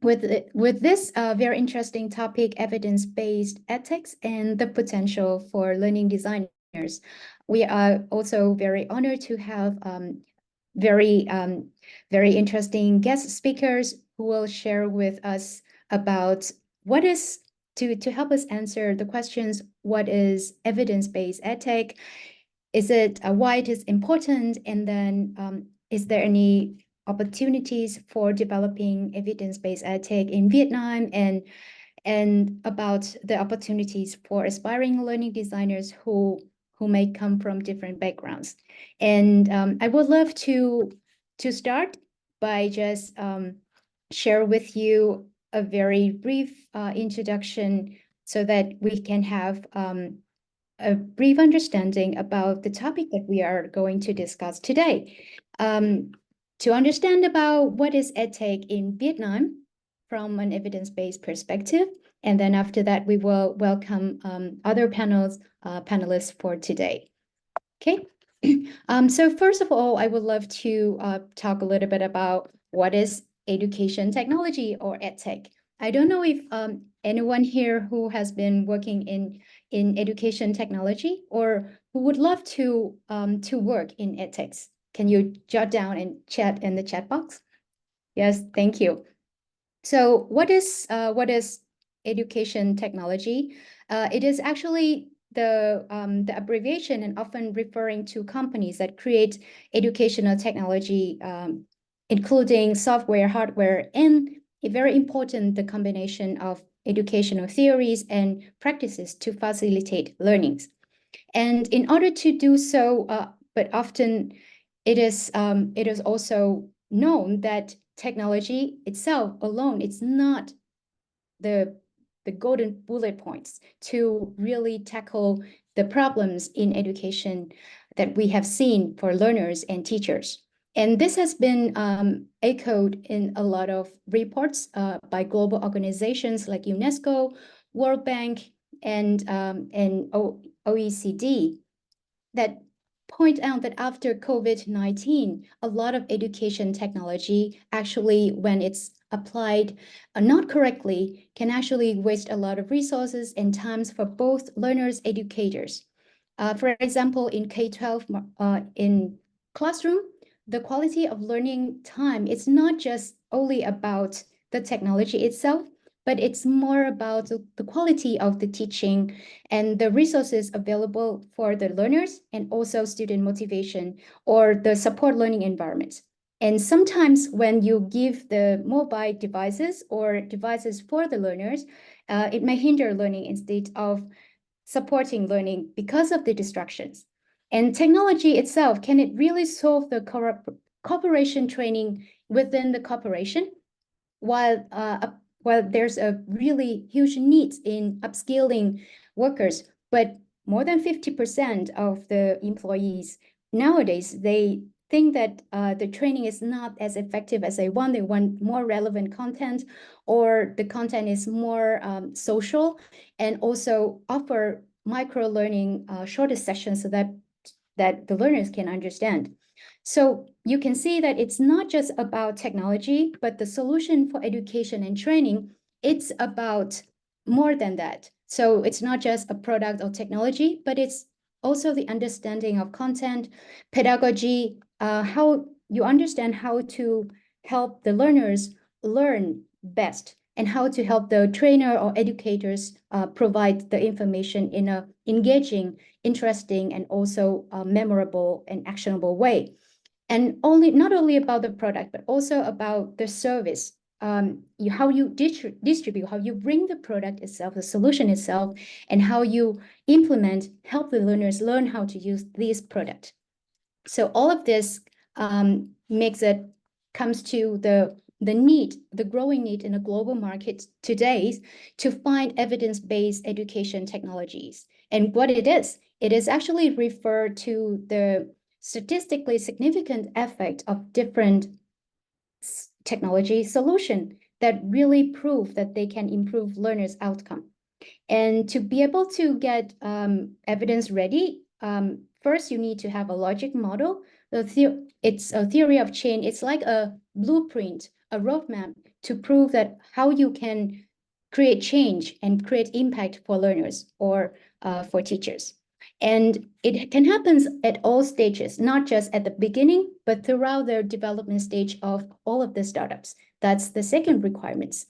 with this very interesting topic, evidence-based ethics and the potential for learning designers. We are also very honored to have very interesting guest speakers who will share with us about what is, to help us answer the questions, what is evidence-based ethic? Is it why it is important? And then is there any opportunities for developing evidence-based ethic in Vietnam, and about the opportunities for aspiring learning designers who may come from different backgrounds. And I would love to start by just share with you a very brief introduction so that we can have a brief understanding about the topic that we are going to discuss today. To understand about what is EdTech in Vietnam from an evidence-based perspective, and then after that, we will welcome other panelists for today. Okay. So first of all, I would love to talk a little bit about what is education technology or EdTech. I don't know if anyone here who has been working in education technology or who would love to work in EdTech. Can you jot down and chat in the chat box? Yes, thank you. So what is education technology? It is actually the abbreviation and often referring to companies that create educational technology, including software, hardware, and very important, the combination of educational theories and practices to facilitate learnings. And in order to do so, but often it is also known that technology itself alone, it's not the golden bullet points to really tackle the problems in education that we have seen for learners and teachers. And this has been echoed in a lot of reports by global organizations like UNESCO, World Bank, and OECD that point out that after COVID-19, a lot of education technology actually, when it's applied not correctly, can actually waste a lot of resources and times for both learners, educators. For example, in K-12 in classroom, the quality of learning time, it's not just only about the technology itself, but it's more about the quality of the teaching and the resources available for the learners and also student motivation or the support learning environment. And sometimes when you give the mobile devices or devices for the learners, it may hinder learning instead of supporting learning because of the distractions. And technology itself, can it really solve the cooperation training within the corporation? While there's a really huge need in upskilling workers, but more than 50% of the employees nowadays, they think that the training is not as effective as they want. They want more relevant content, or the content is more social, and also offer micro learning shorter sessions so that the learners can understand. So you can see that it's not just about technology, but the solution for education and training, it's about more than that. So it's not just a product or technology, but it's also the understanding of content, pedagogy, how you understand how to help the learners learn best, and how to help the trainer or educators provide the information in a engaging, interesting, and also memorable and actionable way. And not only about the product, but also about the service, how you distribute, how you bring the product itself, the solution itself, and how you implement, help the learners learn how to use this product. So all of this comes to the need, the growing need in a global market today to find evidence-based education technologies. And what it is actually referred to the statistically significant effect of different technology solutions that really prove that they can improve learners' outcome. And to be able to get evidence ready, first you need to have a logic model. It's a theory of change. It's like a blueprint, a roadmap to prove that how you can create change and create impact for learners or for teachers. And it can happen at all stages, not just at the beginning, but throughout the development stage of all of the startups. That's the second requirements.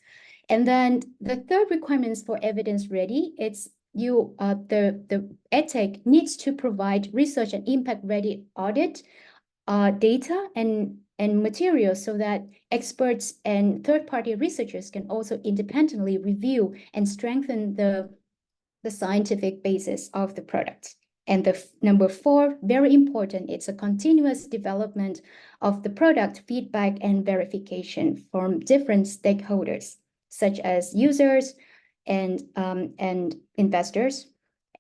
And then the third requirements for evidence ready, it's the Edtech needs to provide research and impact ready audit data and materials so that experts and third-party researchers can also independently review and strengthen the scientific basis of the product. And the number 4, very important, it's a continuous development of the product feedback and verification from different stakeholders, such as users and investors.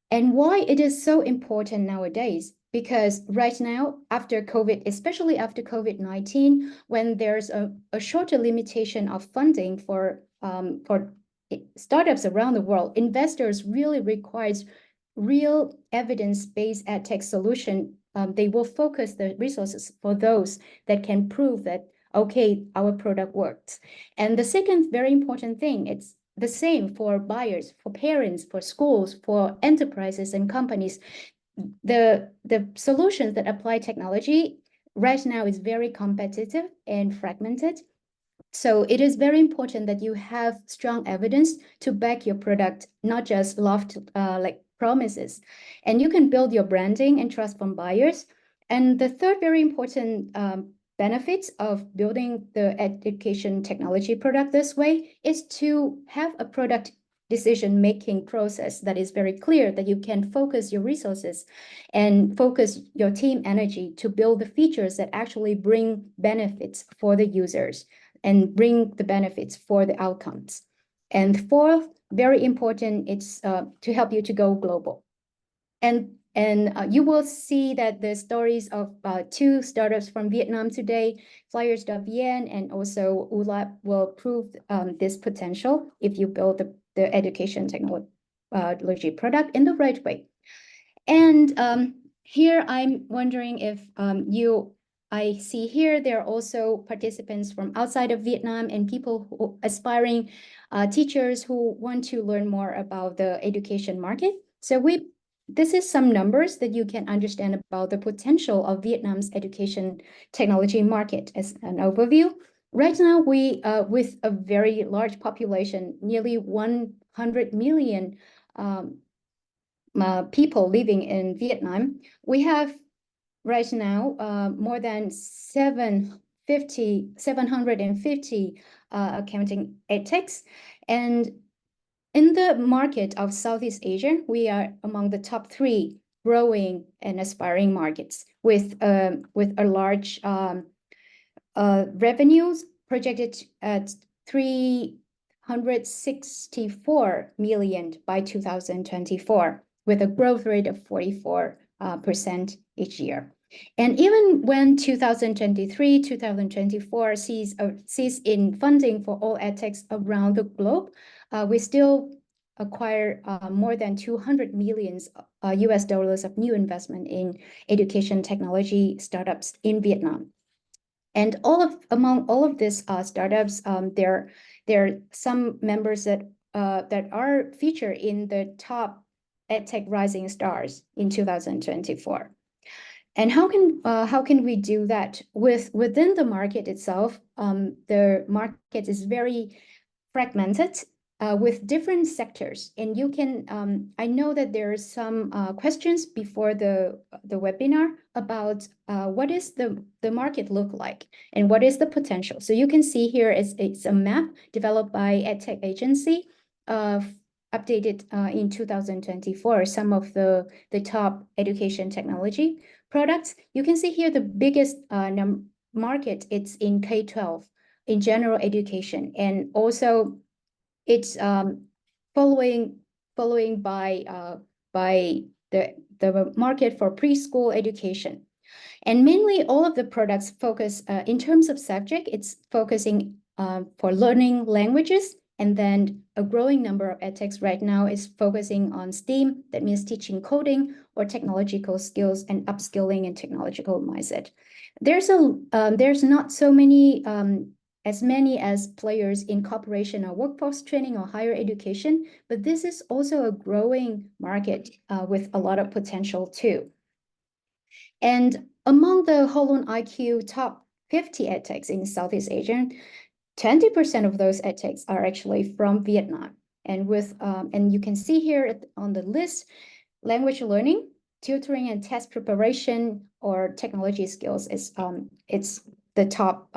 And why it is so important nowadays? Because right now, after COVID, especially after COVID-19, when there's a shorter limitation of funding for startups around the world, investors really requires real evidence-based edtech solution. They will focus the resources for those that can prove that, okay, our product works. And the second very important thing, it's the same for buyers, for parents, for schools, for enterprises and companies. The solutions that apply technology right now is very competitive and fragmented. So it is very important that you have strong evidence to back your product, not just like promises. And you can build your branding and trust from buyers. And the third very important benefits of building the education technology product this way is to have a product decision-making process that is very clear, that you can focus your resources and focus your team energy to build the features that actually bring benefits for the users and bring the benefits for the outcomes. And fourth, very important, it's to help you to go global. And you will see that the stories of 2 startups from Vietnam today, Flyer.vn and also ULab, will prove this potential if you build the education technology product in the right way. And here I'm wondering if I see here there are also participants from outside of Vietnam and people who aspiring teachers who want to learn more about the education market. So this is some numbers that you can understand about the potential of Vietnam's education technology market as an overview. Right now, we, with a very large population, nearly 100 million people living in Vietnam, we have right now more than 750 accounting edtechs. And in the market of Southeast Asia, we are among the top 3 growing and aspiring markets with a large revenues projected at 364 million by 2024, with a growth rate of 44% each year. And even when 2023, 2024 sees in funding for all edtechs around the globe, we still acquire more than 200 million US dollars of new investment in education technology startups in Vietnam. And among all of these startups, there are some members that are featured in the top edtech rising stars in 2024. And how can we do that? Within the market itself, the market is very fragmented with different sectors. And you can, I know that there are some questions before the webinar about what is the market look like and what is the potential. So you can see here it's a map developed by Edtech Agency, updated in 2024, some of the top education technology products. You can see here the biggest market, it's in K-12, in general education, and also it's following by the market for preschool education. And mainly all of the products focus in terms of subject, it's focusing for learning languages. And then a growing number of edtechs right now is focusing on STEAM, that means teaching coding or technological skills and upskilling and technological mindset. There's not so many as many as players in corporation or workforce training or higher education, but this is also a growing market with a lot of potential too. And among the Holon IQ top 50 edtechs in Southeast Asia, 20% of those edtechs are actually from Vietnam. And and you can see here on the list, language learning, tutoring and test preparation, or technology skills is it's the top.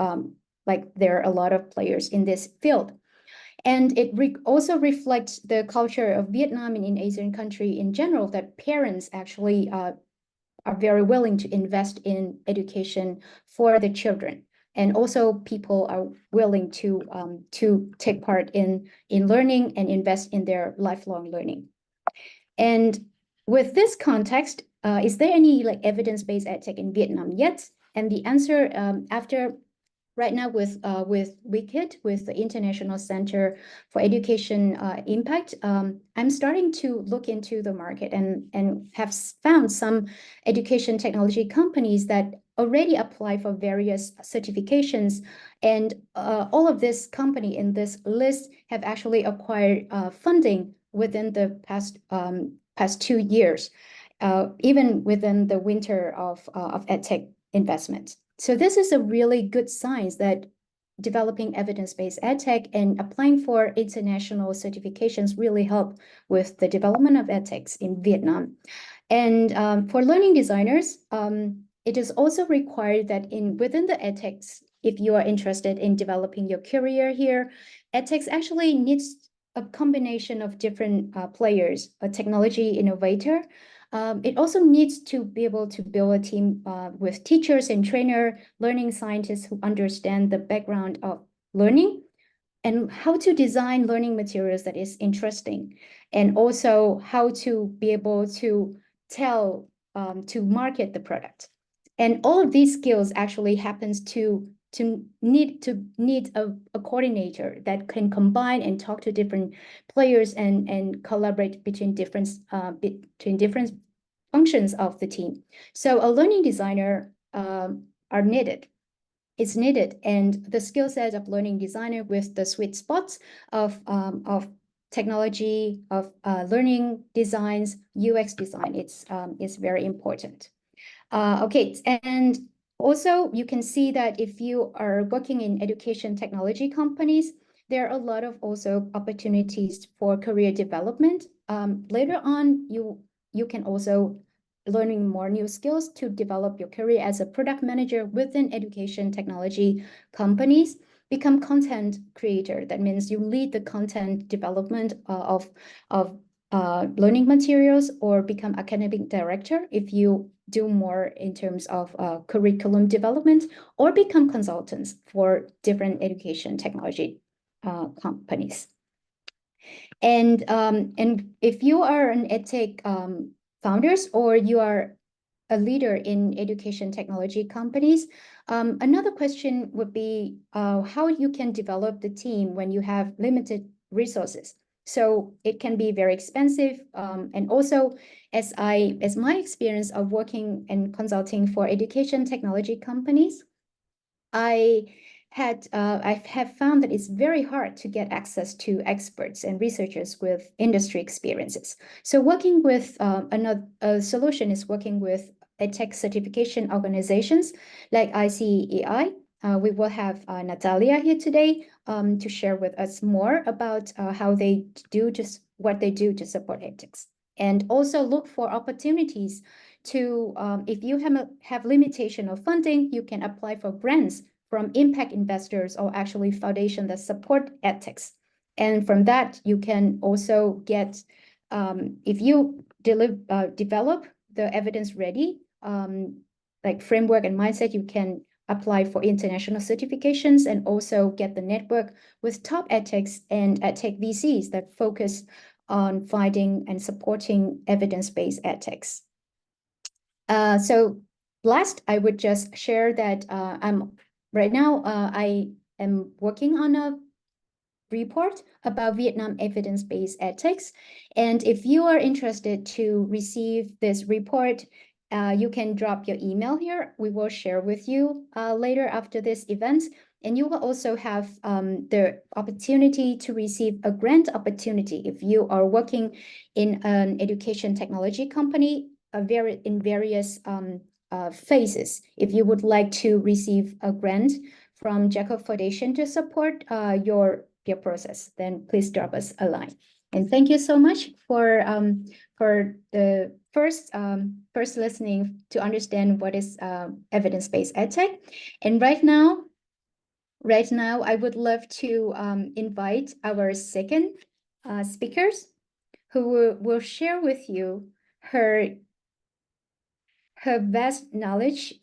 Like there are a lot of players in this field. And it also reflects the culture of Vietnam and in Asian country in general, that parents actually are very willing to invest in education for the children. And also people are willing to take part in learning and invest in their lifelong learning. And with this context, is there any like evidence-based edtech in Vietnam yet? And the answer after right now with WICIT, with the International Center for Education Impact, I'm starting to look into the market and have found some education technology companies that already apply for various certifications. And all of this company in this list have actually acquired funding within the past 2 years, even within the winter of edtech investment. So this is a really good sign that developing evidence-based edtech and applying for international certifications really help with the development of edtechs in Vietnam. And for learning designers, it is also required that within the edtechs, if you are interested in developing your career here, edtechs actually needs a combination of different players, a technology innovator. It also needs to be able to build a team with teachers and trainer, learning scientists who understand the background of learning and how to design learning materials that is interesting, and also how to be able to to market the product. And all of these skills actually happens to need a coordinator that can combine and talk to different players and collaborate between different functions of the team. So a learning designer are needed. It's needed, and the skill set of learning designer with the sweet spots of technology, of learning designs, UX design, it's very important. Okay, and also you can see that if you are working in education technology companies, there are a lot of also opportunities for career development. Later on, you can also learning more new skills to develop your career as a product manager within education technology companies, become content creator. That means you lead the content development of learning materials, or become academic director if you do more in terms of curriculum development, or become consultants for different education technology companies. And if you are an edtech founders, or you are a leader in education technology companies, another question would be how you can develop the team when you have limited resources. So it can be very expensive. And also, as my experience of working and consulting for education technology companies, I have found that it's very hard to get access to experts and researchers with industry experiences. So working with another solution is working with edtech certification organizations like ICEI. We will have Natalia here today to share with us more about how they do what they do to support edtechs, and also look for opportunities to, if you have limitation of funding, you can apply for grants from impact investors or actually foundation that support edtechs. And from that, you can also get, if you develop the evidence ready, like framework and mindset, you can apply for international certifications and also get the network with top edtechs and edtech VCs that focus on finding and supporting evidence-based edtechs. So last, I would just share that right now, I am working on a report about Vietnam evidence-based edtechs. And if you are interested to receive this report, you can drop your email here. We will share with you later after this event. And you will also have the opportunity to receive a grant opportunity if you are working in an education technology company in various phases. If you would like to receive a grant from Jacob Foundation to support your process, then please drop us a line. And thank you so much for the first listening to understand what is evidence-based edtech. And right now, I would love to invite our second speakers, who will share with you her vast knowledge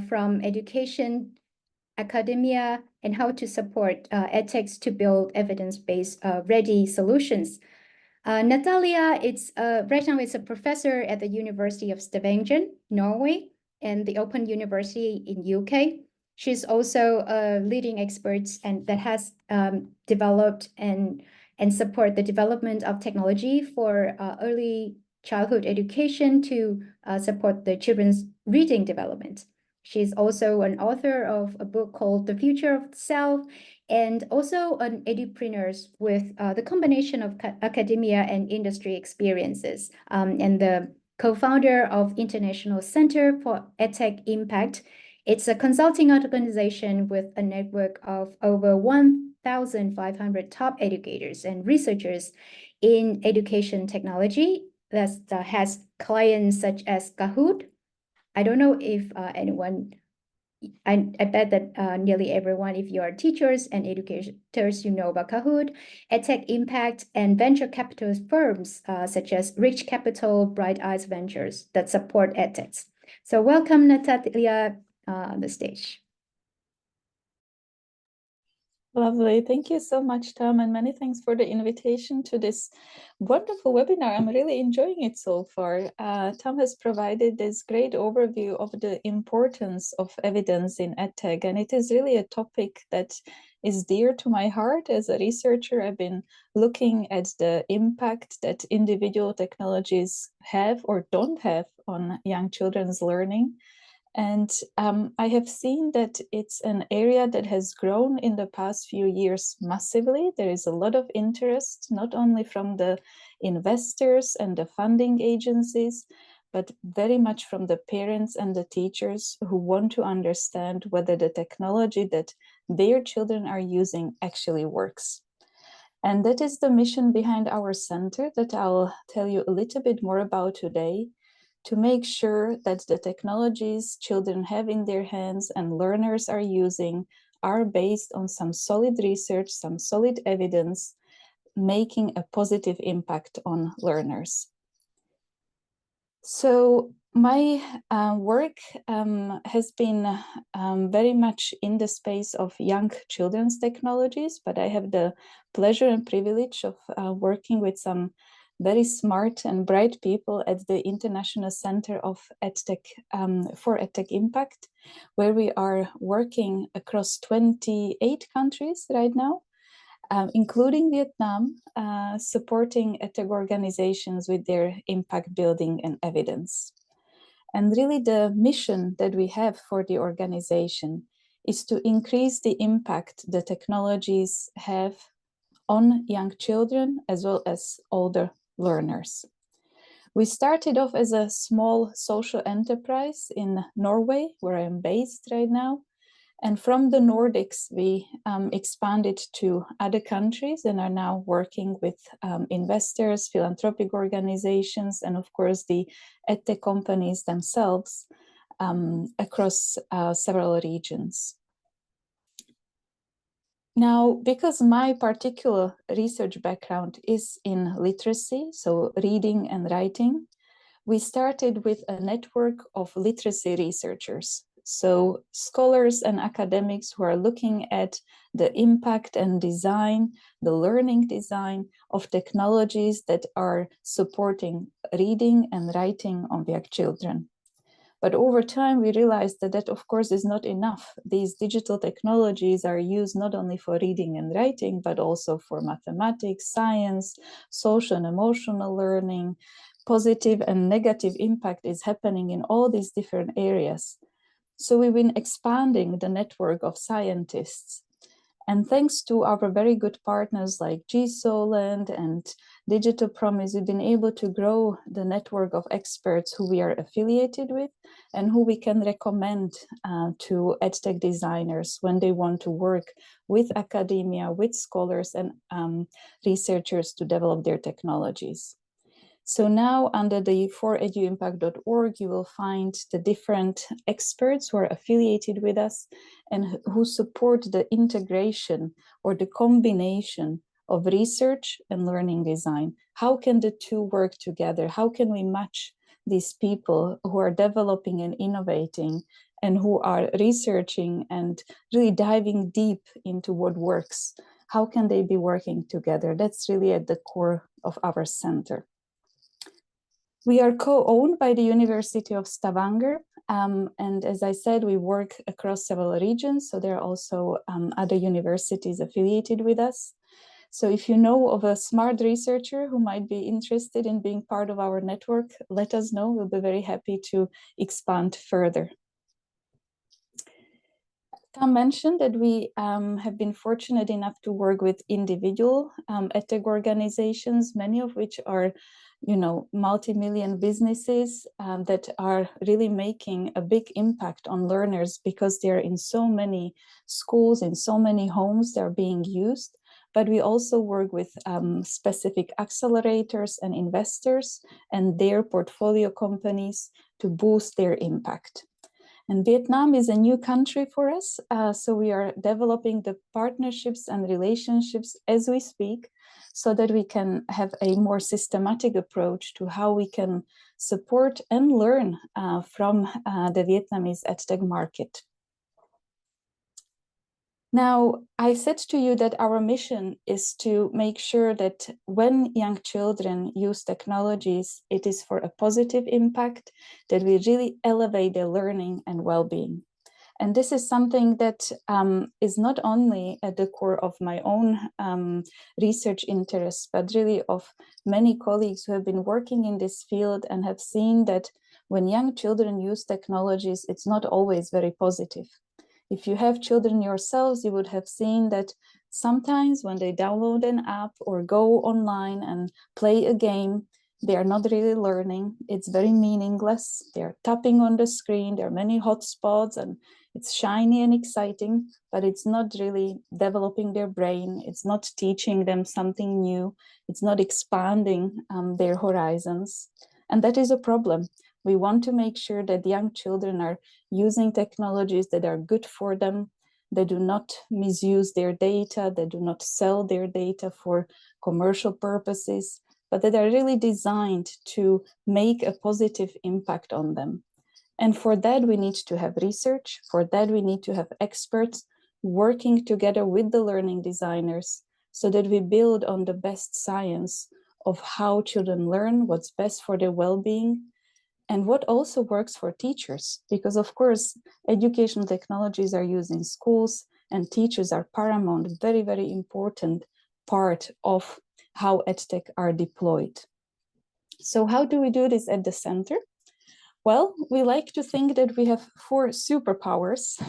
from education, academia, and how to support edtechs to build evidence-based ready solutions. Natalia, right now it's a professor at the University of Stavanger, Norway, and the Open University in UK. She's also a leading expert that has developed and support the development of technology for early childhood education to support the children's reading development. She's also an author of a book called The Future of Self, and also an edupreneur with the combination of academia and industry experiences, and the co-founder of International Center for EdTech Impact. It's a consulting organization with a network of over 1,500 top educators and researchers in education technology that has clients such as Kahoot. I don't know if anyone, I bet that nearly everyone, if you are teachers and educators, you know about Kahoot, EdTech Impact, and venture capital firms such as Rich Capital, Bright Eyes Ventures that support EdTechs. So welcome, Natalia, on the stage. Lovely. Thank you so much, Tom, and many thanks for the invitation to this wonderful webinar. I'm really enjoying it so far. Tom has provided this great overview of the importance of evidence in EdTech, and it is really a topic that is dear to my heart. As a researcher, I've been looking at the impact that individual technologies have or don't have on young children's learning. And I have seen that it's an area that has grown in the past few years massively. There is a lot of interest, not only from the investors and the funding agencies, but very much from the parents and the teachers who want to understand whether the technology that their children are using actually works. And that is the mission behind our center that I'll tell you a little bit more about today, to make sure that the technologies children have in their hands and learners are using are based on some solid research, some solid evidence, making a positive impact on learners. So my work has been very much in the space of young children's technologies, but I have the pleasure and privilege of working with some very smart and bright people at the International Center of EdTech for EdTech Impact, where we are working across 28 countries right now, including Vietnam, supporting EdTech organizations with their impact building and evidence. And really the mission that we have for the organization is to increase the impact the technologies have on young children as well as older learners. We started off as a small social enterprise in Norway, where I'm based right now. And from the Nordics, we expanded to other countries and are now working with investors, philanthropic organizations, and of course the EdTech companies themselves across several regions. Now, because my particular research background is in literacy, so reading and writing, we started with a network of literacy researchers. So scholars and academics who are looking at the impact and design, the learning design of technologies that are supporting reading and writing on young children. But over time, we realized that that, of course, is not enough. These digital technologies are used not only for reading and writing, but also for mathematics, science, social and emotional learning. Positive and negative impact is happening in all these different areas. So we've been expanding the network of scientists. And thanks to our very good partners like G-Solent and Digital Promise, we've been able to grow the network of experts who we are affiliated with and who we can recommend to Edtech designers when they want to work with academia, with scholars and researchers to develop their technologies. So now under the foreduimpact.org, you will find the different experts who are affiliated with us and who support the integration or the combination of research and learning design. How can the two work together? How can we match these people who are developing and innovating and who are researching and really diving deep into what works? How can they be working together? That's really at the core of our center. We are co-owned by the University of Stavanger, and as I said, we work across several regions, so there are also other universities affiliated with us. So if you know of a smart researcher who might be interested in being part of our network, let us know. We'll be very happy to expand further. Tom mentioned that we have been fortunate enough to work with individual Edtech organizations, many of which are multi-million businesses that are really making a big impact on learners because they're in so many schools, in so many homes, they're being used. But we also work with specific accelerators and investors and their portfolio companies to boost their impact. And Vietnam is a new country for us, so we are developing the partnerships and relationships as we speak, so that we can have a more systematic approach to how we can support and learn from the Vietnamese Edtech market. Now, I said to you that our mission is to make sure that when young children use technologies, it is for a positive impact, that we really elevate their learning and well-being. And this is something that is not only at the core of my own research interests, but really of many colleagues who have been working in this field and have seen that when young children use technologies, it's not always very positive. If you have children yourselves, you would have seen that sometimes when they download an app or go online and play a game, they are not really learning. It's very meaningless. They're tapping on the screen. There are many hotspots and it's shiny and exciting, but it's not really developing their brain. It's not teaching them something new. It's not expanding their horizons. And that is a problem. We want to make sure that young children are using technologies that are good for them. They do not misuse their data. They do not sell their data for commercial purposes, but that are really designed to make a positive impact on them. And for that, we need to have research. For that, we need to have experts working together with the learning designers so that we build on the best science of how children learn, what's best for their well-being, and what also works for teachers. Because of course, educational technologies are used in schools and teachers are paramount, very, very important part of how Edtech are deployed. So how do we do this at the center? Well, we like to think that we have 4 superpowers.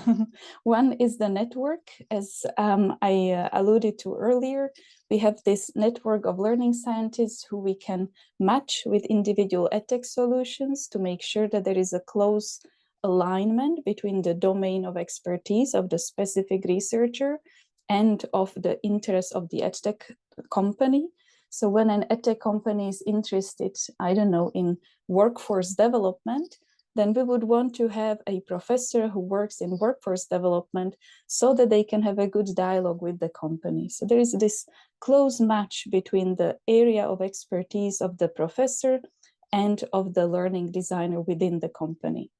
One is the network, as I alluded to earlier. We have this network of learning scientists who we can match with individual Edtech solutions to make sure that there is a close alignment between the domain of expertise of the specific researcher and of the interest of the Edtech company. So when an Edtech company is interested, I don't know, in workforce development, then we would want to have a professor who works in workforce development so that they can have a good dialogue with the company. So there is this close match between the area of expertise of the professor and of the learning designer within the company.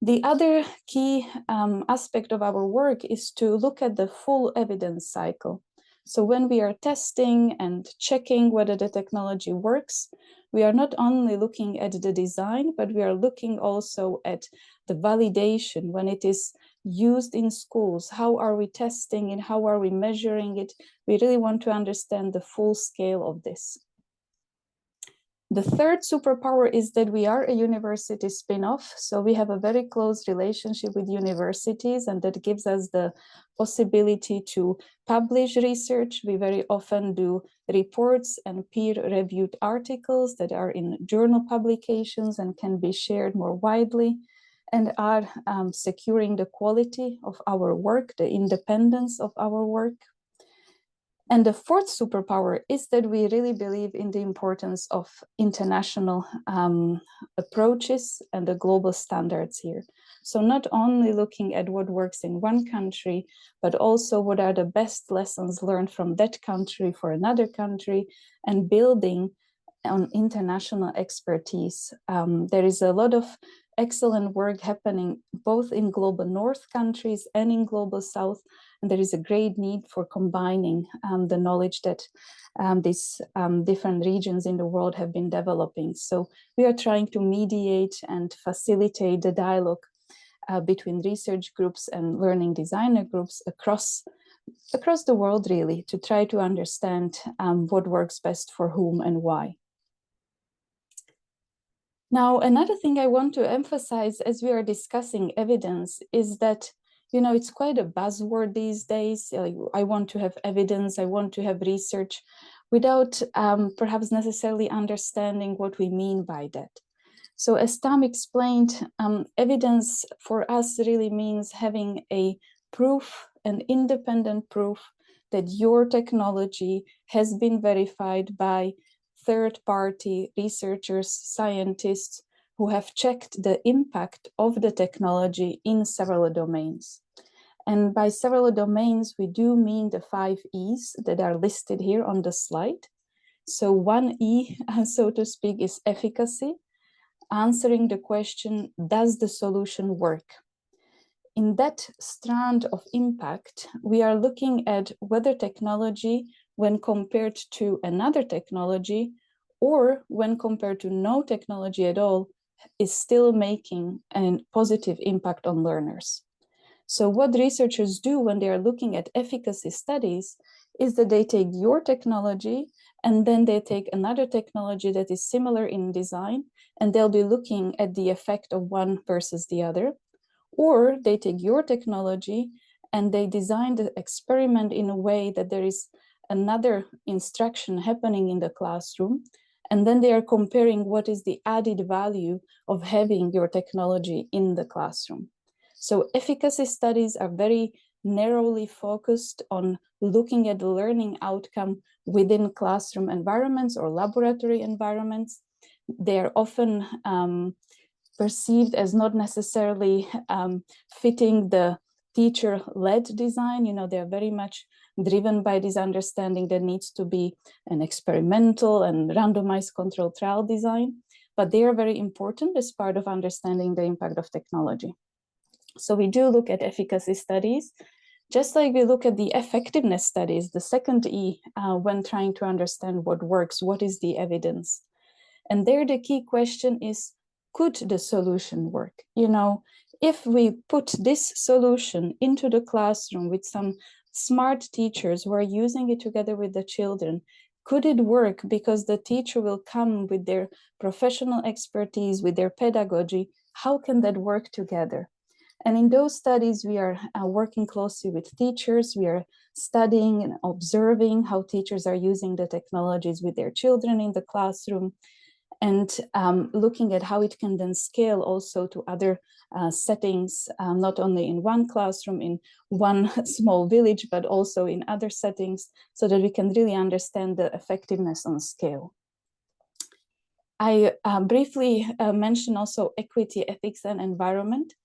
The other key aspect of our work is to look at the full evidence cycle. So when we are testing and checking whether the technology works, we are not only looking at the design, but we are looking also at the validation when it is used in schools. How are we testing and how are we measuring it? We really want to understand the full scale of this. The third superpower is that we are a university spin-off, so we have a very close relationship with universities, and that gives us the possibility to publish research. We very often do reports and peer-reviewed articles that are in journal publications and can be shared more widely, and are securing the quality of our work, the independence of our work. And the fourth superpower is that we really believe in the importance of international approaches and the global standards here. So not only looking at what works in one country, but also what are the best lessons learned from that country for another country, and building on international expertise. There is a lot of excellent work happening both in global North countries and in global South, and there is a great need for combining the knowledge that these different regions in the world have been developing. So we are trying to mediate and facilitate the dialogue between research groups and learning designer groups across the world, really, to try to understand what works best for whom and why. Now, another thing I want to emphasize as we are discussing evidence is that, you know, it's quite a buzzword these days. I want to have evidence, I want to have research, without perhaps necessarily understanding what we mean by that. So as Tom explained, evidence for us really means having a proof, an independent proof that your technology has been verified by third-party researchers, scientists who have checked the impact of the technology in several domains. And by several domains, we do mean the 5 E's that are listed here on the slide. So 1 E, so to speak, is efficacy, answering the question, does the solution work? In that strand of impact, we are looking at whether technology, when compared to another technology, or when compared to no technology at all, is still making a positive impact on learners. So what researchers do when they are looking at efficacy studies is that they take your technology and then they take another technology that is similar in design, and they'll be looking at the effect of one versus the other. Or they take your technology and they design the experiment in a way that there is another instruction happening in the classroom, and then they are comparing what is the added value of having your technology in the classroom. So efficacy studies are very narrowly focused on looking at the learning outcome within classroom environments or laboratory environments. They are often perceived as not necessarily fitting the teacher-led design. You know, they're very much driven by this understanding that needs to be an experimental and randomized controlled trial design, but they are very important as part of understanding the impact of technology. So we do look at efficacy studies, just like we look at the effectiveness studies, the second E, when trying to understand what works, what is the evidence. And there the key question is, could the solution work? You know, if we put this solution into the classroom with some smart teachers who are using it together with the children, could it work? Because the teacher will come with their professional expertise, with their pedagogy. How can that work together? And in those studies, we are working closely with teachers. We are studying and observing how teachers are using the technologies with their children in the classroom, and looking at how it can then scale also to other settings, not only in one classroom, in one small village, but also in other settings, so that we can really understand the effectiveness on scale. I briefly mention also equity, ethics, and environment.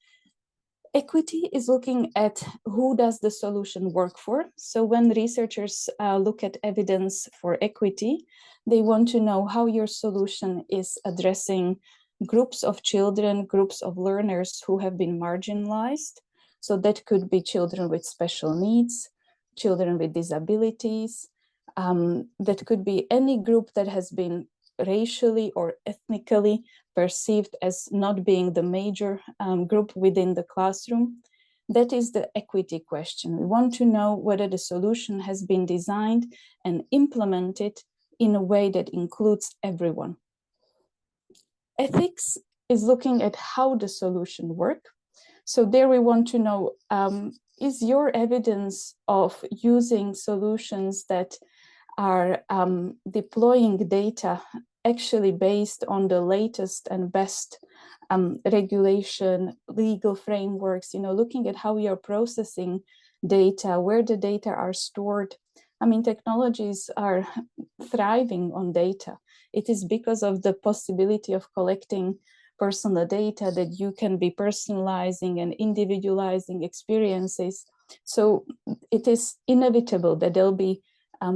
Equity is looking at who does the solution work for. So when researchers look at evidence for equity, they want to know how your solution is addressing groups of children, groups of learners who have been marginalized. So that could be children with special needs, children with disabilities. That could be any group that has been racially or ethnically perceived as not being the major group within the classroom. That is the equity question. We want to know whether the solution has been designed and implemented in a way that includes everyone. Ethics is looking at how the solution works. So there we want to know, is your evidence of using solutions that are deploying data actually based on the latest and best regulation, legal frameworks, looking at how you're processing data, where the data are stored. I mean, technologies are thriving on data. It is because of the possibility of collecting personal data that you can be personalizing and individualizing experiences. So it is inevitable that there'll be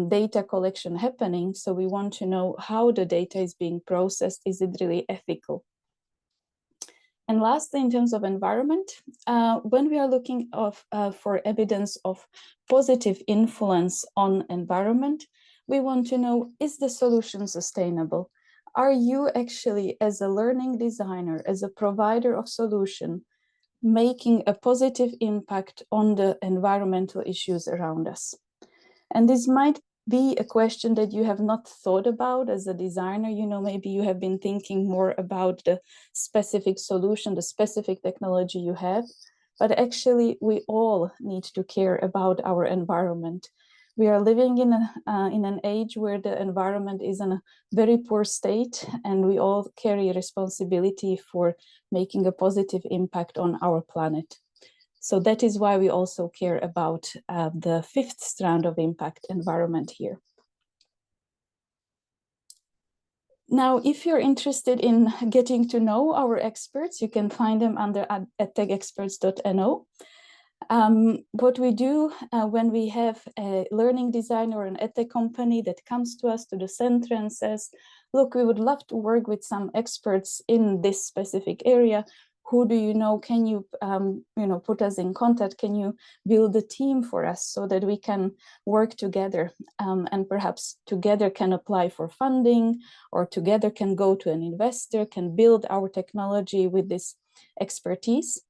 data collection happening. So we want to know how the data is being processed. Is it really ethical? And lastly, in terms of environment, when we are looking for evidence of positive influence on environment, we want to know, is the solution sustainable? Are you actually, as a learning designer, as a provider of solution, making a positive impact on the environmental issues around us? And this might be a question that you have not thought about as a designer. Maybe you have been thinking more about the specific solution, the specific technology you have, but actually we all need to care about our environment. We are living in an age where the environment is in a very poor state, and we all carry a responsibility for making a positive impact on our planet. So that is why we also care about the fifth strand of impact, environment, here. Now, if you're interested in getting to know our experts, you can find them under edtechexperts.no. What we do when we have a learning designer or an edtech company that comes to us to the center and says, look, we would love to work with some experts in this specific area. Who do you know? Can you, put us in contact? Can you build a team for us so that we can work together and perhaps together can apply for funding, or together can go to an investor, can build our technology with this expertise?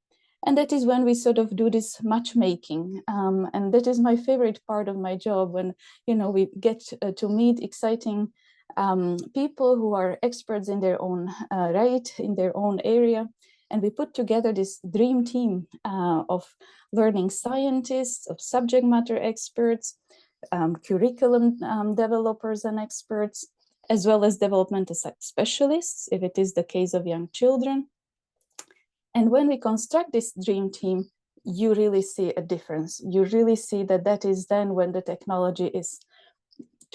And that is when we sort of do this matchmaking. And that is my favorite part of my job, when, we get to meet exciting people who are experts in their own right, in their own area. And we put together this dream team of learning scientists, of subject matter experts, curriculum developers and experts, as well as developmental specialists, if it is the case of young children. And when we construct this dream team, you really see a difference. You really see that is then when the technology is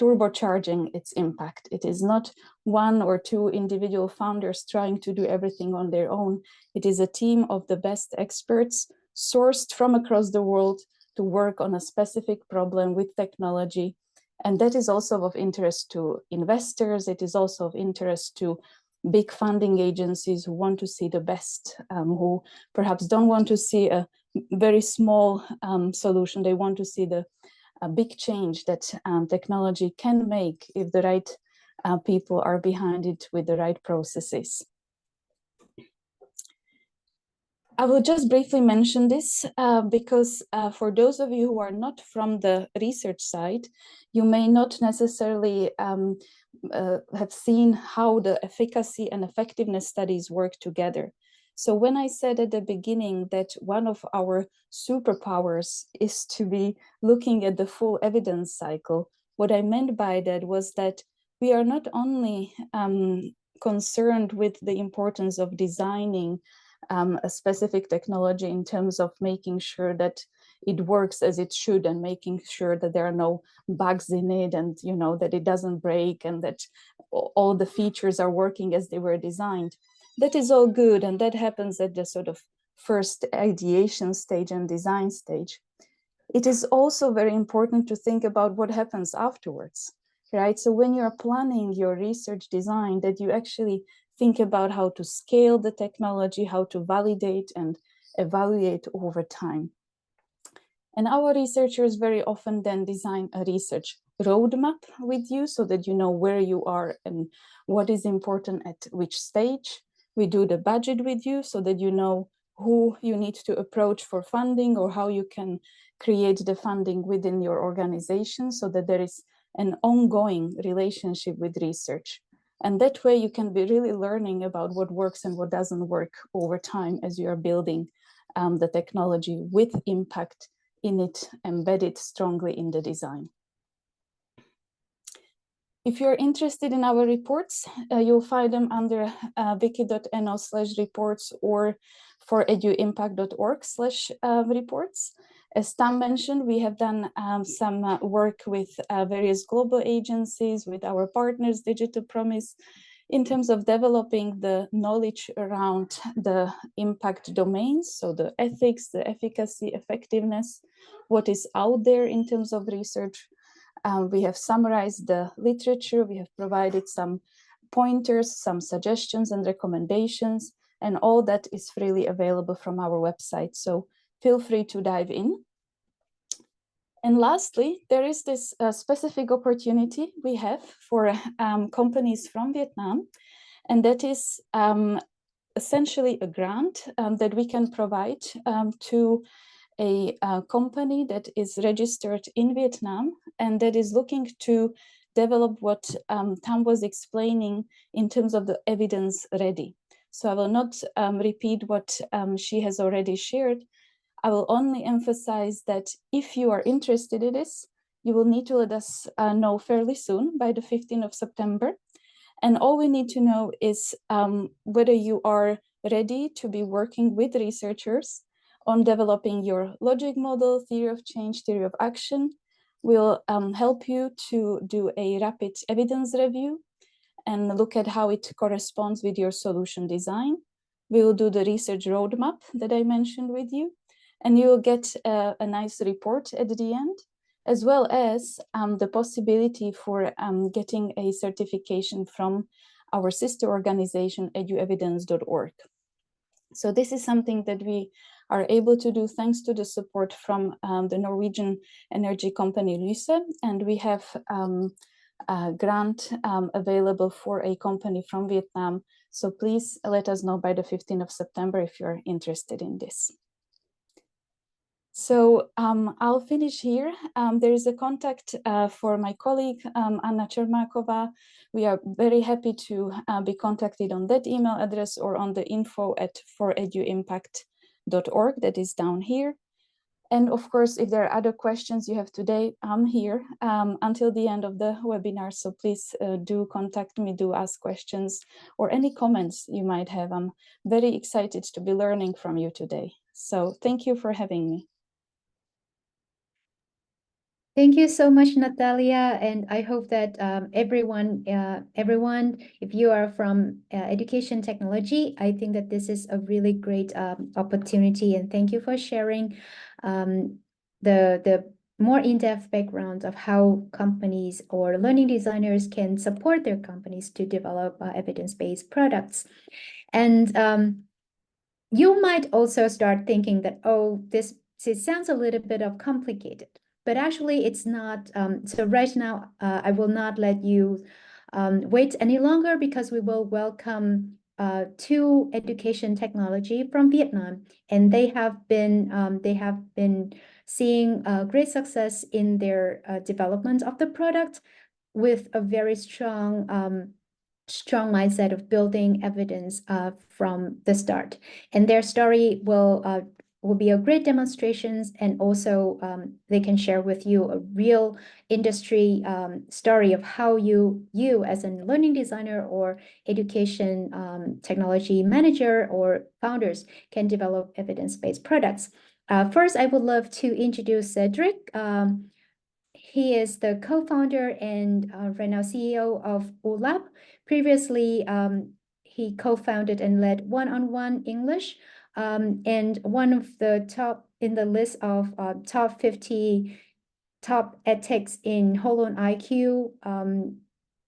turbocharging its impact. It is not one or two individual founders trying to do everything on their own. It is a team of the best experts sourced from across the world to work on a specific problem with technology. And that is also of interest to investors. It is also of interest to big funding agencies who want to see the best, who perhaps don't want to see a very small solution. They want to see a big change that technology can make if the right people are behind it with the right processes. I will just briefly mention this because for those of you who are not from the research side, you may not necessarily have seen how the efficacy and effectiveness studies work together. So when I said at the beginning that one of our superpowers is to be looking at the full evidence cycle, what I meant by that was that we are not only concerned with the importance of designing a specific technology in terms of making sure that it works as it should and making sure that there are no bugs in it, and that it doesn't break, and that all the features are working as they were designed. That is all good, and that happens at the sort of first ideation stage and design stage. It is also very important to think about what happens afterwards, right? So when you're planning your research design, that you actually think about how to scale the technology, how to validate and evaluate over time. And our researchers very often then design a research roadmap with you so that you know where you are and what is important at which stage. We do the budget with you so that you know who you need to approach for funding, or how you can create the funding within your organization so that there is an ongoing relationship with research. And that way you can be really learning about what works and what doesn't work over time as you are building the technology with impact in it, embedded strongly in the design. If you're interested in our reports, you'll find them under wiki.no/reports or for eduimpact.org/reports. As Tam mentioned, we have done some work with various global agencies, with our partners, Digital Promise, in terms of developing the knowledge around the impact domains, so the ethics, the efficacy, effectiveness, what is out there in terms of research. We have summarized the literature, we have provided some pointers, some suggestions and recommendations, and all that is freely available from our website. So feel free to dive in. And lastly, there is this specific opportunity we have for companies from Vietnam, and that is essentially a grant that we can provide to a company that is registered in Vietnam and that is looking to develop what Tam was explaining in terms of the evidence ready. So I will not repeat what she has already shared. I will only emphasize that if you are interested in this, you will need to let us know fairly soon, by the 15th of September. And all we need to know is whether you are ready to be working with researchers on developing your logic model, theory of change, theory of action. We'll help you to do a rapid evidence review and look at how it corresponds with your solution design. We will do the research roadmap that I mentioned with you, and you will get a nice report at the end, as well as the possibility for getting a certification from our sister organization, eduevidence.org. So this is something that we are able to do thanks to the support from the Norwegian energy company Lyse, and we have a grant available for a company from Vietnam. So please let us know by the 15th of September if you're interested in this. So I'll finish here. There is a contact for my colleague, Anna Chermakova. We are very happy to be contacted on that email address or on the info@foreduimpact.org that is down here. And of course, if there are other questions you have today, I'm here until the end of the webinar. So please do contact me, do ask questions or any comments you might have. I'm very excited to be learning from you today. So thank you for having me. Thank you so much, Natalia, and I hope that everyone, if you are from education technology, I think that this is a really great opportunity, and thank you for sharing the more in-depth background of how companies or learning designers can support their companies to develop evidence-based products. And you might also start thinking that, oh, this sounds a little bit of complicated. But actually, it's not. So right now, I will not let you wait any longer because we will welcome two education technology from Vietnam, and they have been seeing great success in their development of the product with a very strong mindset of building evidence from the start. And their story will be a great demonstrations, and also they can share with you a real industry story of how you as a learning designer or education technology manager or founders can develop evidence-based products. First, I would love to introduce Cedric. He is the co-founder and right now CEO of ULab. Previously, he co-founded and led One-on-One English, and one of the top in the list of top 50 top edtechs in HolonIQ,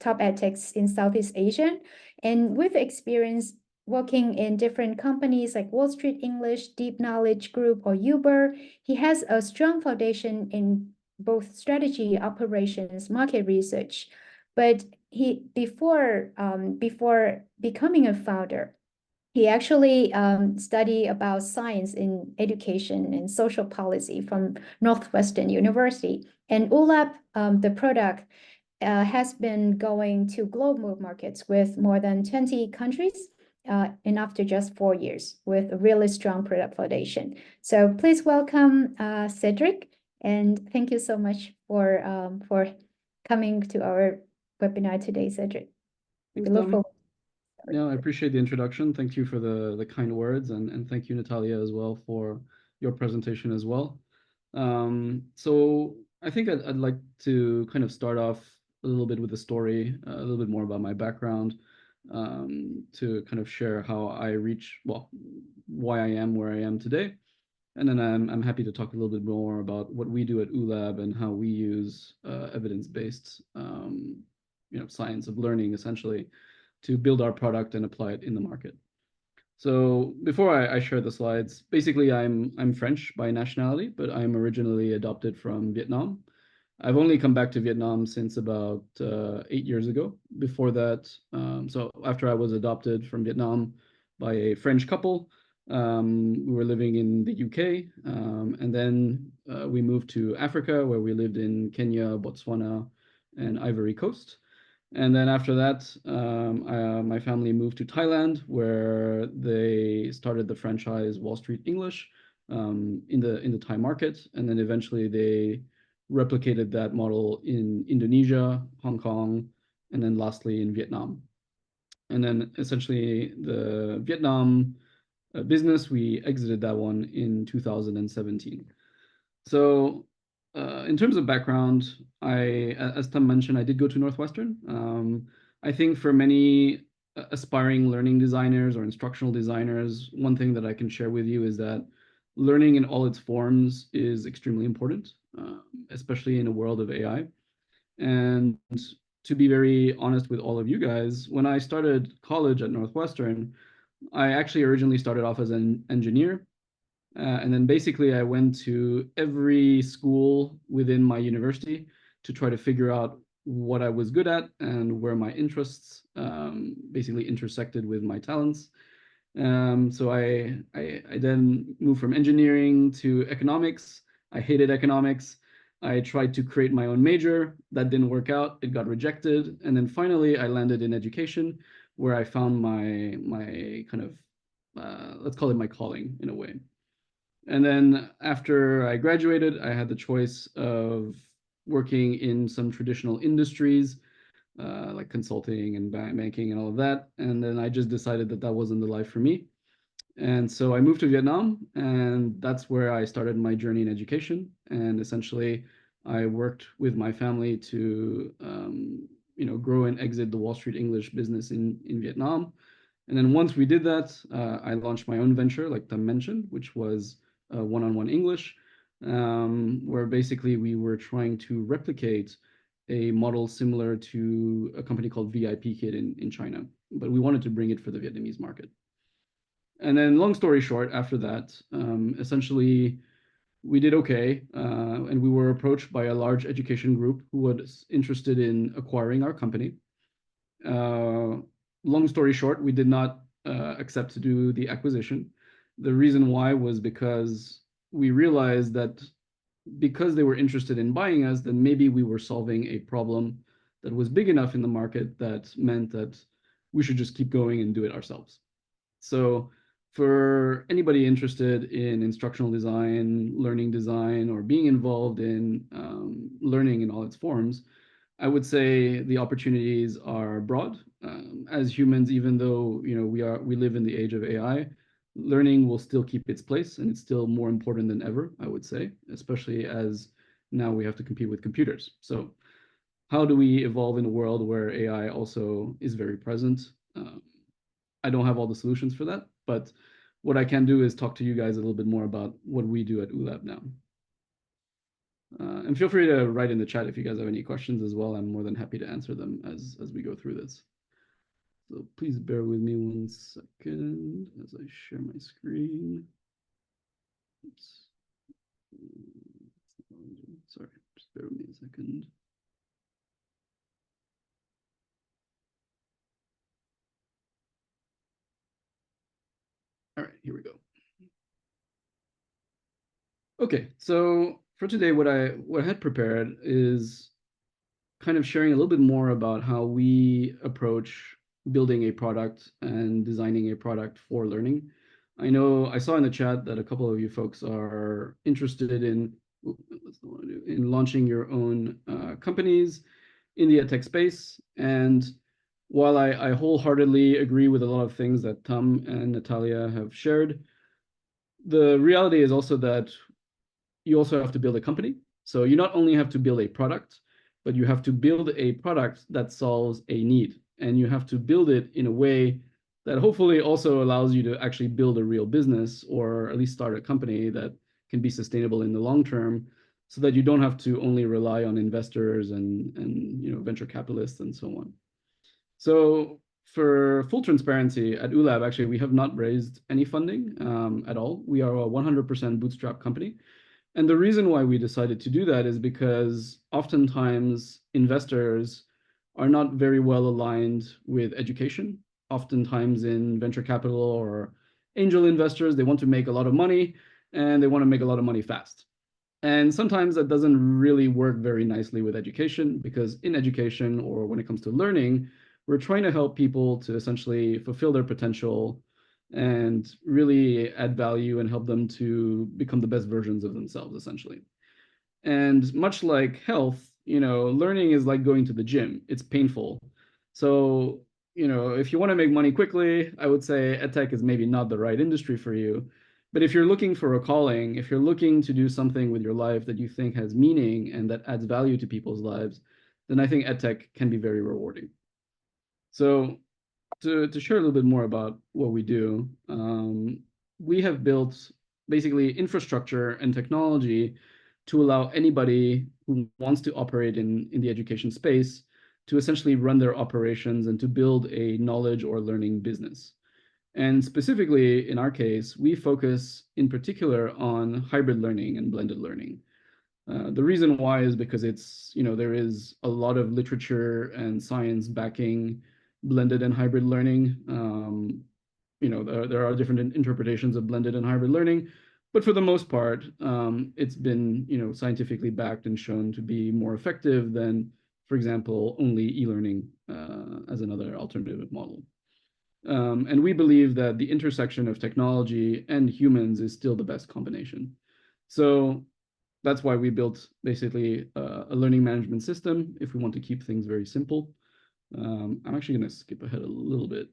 top edtechs in Southeast Asia. And with experience working in different companies like Wall Street English, Deep Knowledge Group, or Uber, he has a strong foundation in both strategy, operations, market research. But before becoming a founder, he actually studied about science in education and social policy from Northwestern University. And ULab, the product, has been going to global markets with more than 20 countries in after just 4 years with a really strong product foundation. So please welcome Cedric, and thank you so much for coming to our webinar today, Cedric. Thanks, We look forward. Yeah, I appreciate the introduction. Thank you for the kind words, and thank you, Natalia, as well, for your presentation as well. So I think I'd like to kind of start off a little bit with a story, a little bit more about my background, to kind of share how I reach, well, why I am where I am today. And then I'm happy to talk a little bit more about what we do at ULab and how we use evidence-based, science of learning, essentially, to build our product and apply it in the market. So before I share the slides, basically I'm French by nationality, but I'm originally adopted from Vietnam. I've only come back to Vietnam since about 8 years ago. Before that, so after I was adopted from Vietnam by a French couple, we were living in the UK, and then we moved to Africa, where we lived in Kenya, Botswana, and Ivory Coast. And then after that, my family moved to Thailand, where they started the franchise Wall Street English in the Thai market. And then eventually they replicated that model in Indonesia, Hong Kong, and then lastly in Vietnam. And then essentially the Vietnam business, we exited that one in 2017. So in terms of background, as Tom mentioned, I did go to Northwestern. I think for many aspiring learning designers or instructional designers, one thing that I can share with you is that learning in all its forms is extremely important, especially in a world of AI. And to be very honest with all of you guys, when I started college at Northwestern, I actually originally started off as an engineer. And then basically I went to every school within my university to try to figure out what I was good at and where my interests basically intersected with my talents. So I then moved from engineering to economics. I hated economics. I tried to create my own major. That didn't work out. It got rejected. And then finally I landed in education, where I found my kind of, let's call it my calling in a way. And then after I graduated, I had the choice of working in some traditional industries, like consulting and banking and all of that. And then I just decided that that wasn't the life for me. And so I moved to Vietnam, and that's where I started my journey in education. And essentially, I worked with my family to grow and exit the Wall Street English business in Vietnam. And then once we did that, I launched my own venture, like Tom mentioned, which was one-on-one English, where basically we were trying to replicate a model similar to a company called VIPKid in China, but we wanted to bring it for the Vietnamese market. And then long story short, after that, essentially we did okay, and we were approached by a large education group who was interested in acquiring our company. Long story short, we did not accept to do the acquisition. The reason why was because we realized that because they were interested in buying us, then maybe we were solving a problem that was big enough in the market that meant that we should just keep going and do it ourselves. So for anybody interested in instructional design, learning design, or being involved in learning in all its forms, I would say the opportunities are broad. As humans, even though we live in the age of AI, learning will still keep its place, and it's still more important than ever, I would say, especially as now we have to compete with computers. So how do we evolve in a world where AI also is very present? I don't have all the solutions for that, but what I can do is talk to you guys a little bit more about what we do at ULab now. And feel free to write in the chat if you guys have any questions as well. I'm more than happy to answer them as we go through this. So please bear with me 1 second as I share my screen. Oops. Sorry, just bear with me a second. All right, here we go. Okay, so for today, what I had prepared is kind of sharing a little bit more about how we approach building a product and designing a product for learning. I know I saw in the chat that a couple of you folks are interested in launching your own companies in the edtech space. And while I wholeheartedly agree with a lot of things that Tom and Natalia have shared, the reality is also that you also have to build a company. So you not only have to build a product, but you have to build a product that solves a need. And you have to build it in a way that hopefully also allows you to actually build a real business, or at least start a company that can be sustainable in the long term, so that you don't have to only rely on investors and venture capitalists and so on. So for full transparency, at ULab, actually, we have not raised any funding at all. We are a 100% bootstrap company. And the reason why we decided to do that is because oftentimes investors are not very well aligned with education. Oftentimes in venture capital or angel investors, they want to make a lot of money, and they want to make a lot of money fast. And sometimes that doesn't really work very nicely with education, because in education, or when it comes to learning, we're trying to help people to essentially fulfill their potential and really add value and help them to become the best versions of themselves, essentially. And much like health, learning is like going to the gym. It's painful. So, if you want to make money quickly, I would say edtech is maybe not the right industry for you. But if you're looking for a calling, if you're looking to do something with your life that you think has meaning and that adds value to people's lives, then I think edtech can be very rewarding. So to share a little bit more about what we do, we have built basically infrastructure and technology to allow anybody who wants to operate in the education space to essentially run their operations and to build a knowledge or learning business. And specifically, in our case, we focus in particular on hybrid learning and blended learning. The reason why is because it's, there is a lot of literature and science backing blended and hybrid learning. There are different interpretations of blended and hybrid learning, but for the most part, it's been, scientifically backed and shown to be more effective than, for example, only e-learning as another alternative model. And we believe that the intersection of technology and humans is still the best combination. So that's why we built basically a learning management system, if we want to keep things very simple. I'm actually going to skip ahead a little bit.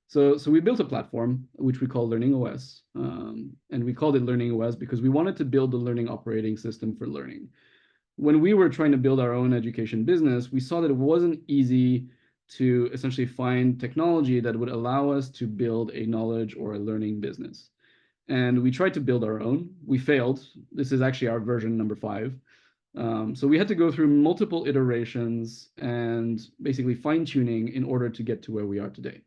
So we built a platform, which we call Learning OS. And we called it Learning OS because we wanted to build the learning operating system for learning. When we were trying to build our own education business, we saw that it wasn't easy to essentially find technology that would allow us to build a knowledge or a learning business. And we tried to build our own. We failed. This is actually our version number 5. So we had to go through multiple iterations and basically fine-tuning in order to get to where we are today.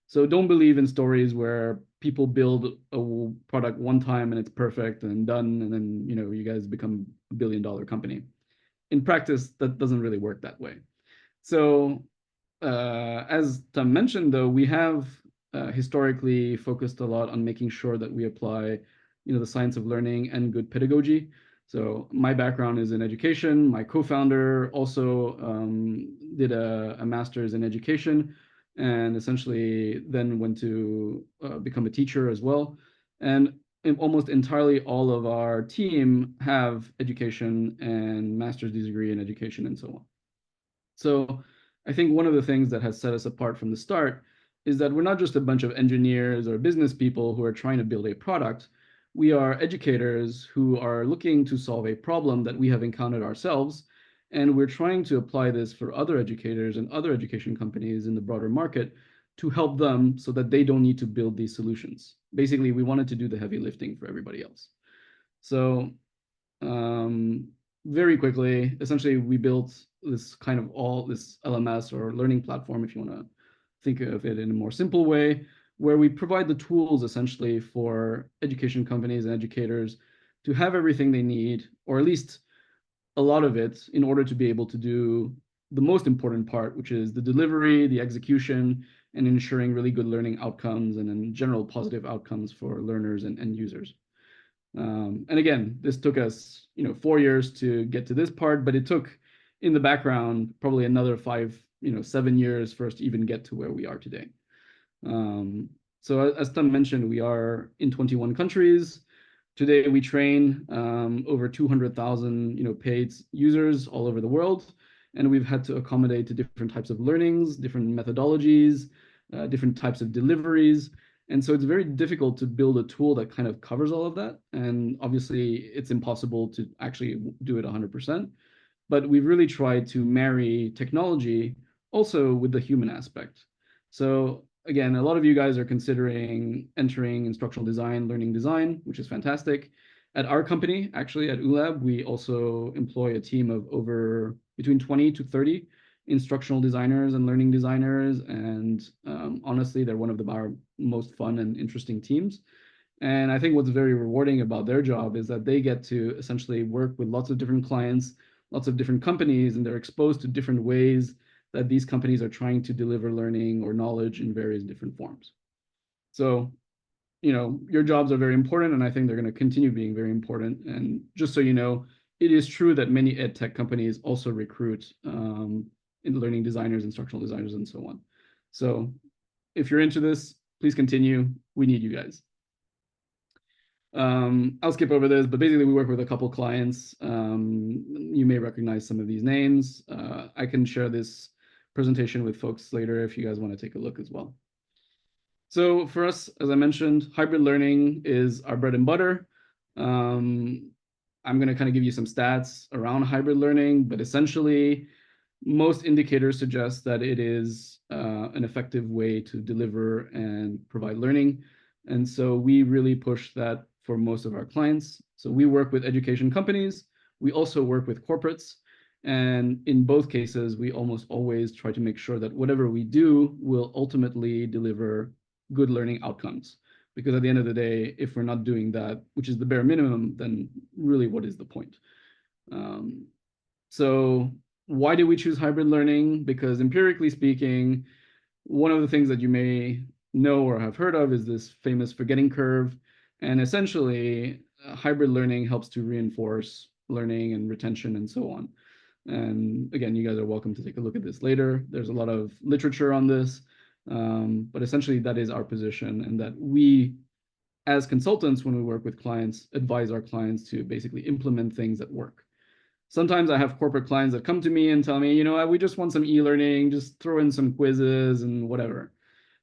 So don't believe in stories where people build a product one time and it's perfect and done, and then you guys become a $1 billion company. In practice, that doesn't really work that way. So as Tom mentioned, though, we have historically focused a lot on making sure that we apply the science of learning and good pedagogy. So my background is in education. My co-founder also did a master's in education, and essentially then went to become a teacher as well. And almost entirely all of our team have education and master's degree in education and so on. So I think one of the things that has set us apart from the start is that we're not just a bunch of engineers or business people who are trying to build a product. We are educators who are looking to solve a problem that we have encountered ourselves, and we're trying to apply this for other educators and other education companies in the broader market to help them so that they don't need to build these solutions. Basically, we wanted to do the heavy lifting for everybody else. So very quickly, essentially, we built this kind of this LMS or learning platform, if you want to think of it in a more simple way, where we provide the tools essentially for education companies and educators to have everything they need, or at least a lot of it, in order to be able to do the most important part, which is the delivery, the execution, and ensuring really good learning outcomes and in general positive outcomes for learners and end users. And again, this took us 4 years to get to this part, but it took in the background, probably another 7 years for us to even get to where we are today. So as Tom mentioned, we are in 21 countries. Today we train over 200,000 paid users all over the world, and we've had to accommodate to different types of learnings, different methodologies, different types of deliveries. And so it's very difficult to build a tool that kind of covers all of that. And obviously it's impossible to actually do it 100%, but we've really tried to marry technology also with the human aspect. So again, a lot of you guys are considering entering instructional design, learning design, which is fantastic. At our company, actually at ULab, we also employ a team of over between 20 to 30 instructional designers and learning designers. And honestly, they're one of our most fun and interesting teams. And I think what's very rewarding about their job is that they get to essentially work with lots of different clients, lots of different companies, and they're exposed to different ways that these companies are trying to deliver learning or knowledge in various different forms. So, your jobs are very important, and I think they're going to continue being very important. And just so you know, it is true that many ed tech companies also recruit in learning designers, instructional designers, and so on. So if you're into this, please continue. We need you guys. I'll skip over this, but basically we work with a couple clients. You may recognize some of these names. I can share this presentation with folks later if you guys want to take a look as well. So for us, as I mentioned, hybrid learning is our bread and butter. I'm going to kind of give you some stats around hybrid learning, but essentially most indicators suggest that it is an effective way to deliver and provide learning. And so we really push that for most of our clients. So we work with education companies. We also work with corporates. And in both cases, we almost always try to make sure that whatever we do will ultimately deliver good learning outcomes. Because at the end of the day, if we're not doing that, which is the bare minimum, then really what is the point? So why do we choose hybrid learning? Because empirically speaking, one of the things that you may know or have heard of is this famous forgetting curve. And essentially, hybrid learning helps to reinforce learning and retention and so on. And again, you guys are welcome to take a look at this later. There's a lot of literature on this, but essentially that is our position, and that we, as consultants, when we work with clients, advise our clients to basically implement things that work. Sometimes I have corporate clients that come to me and tell me, we just want some e-learning, just throw in some quizzes and whatever.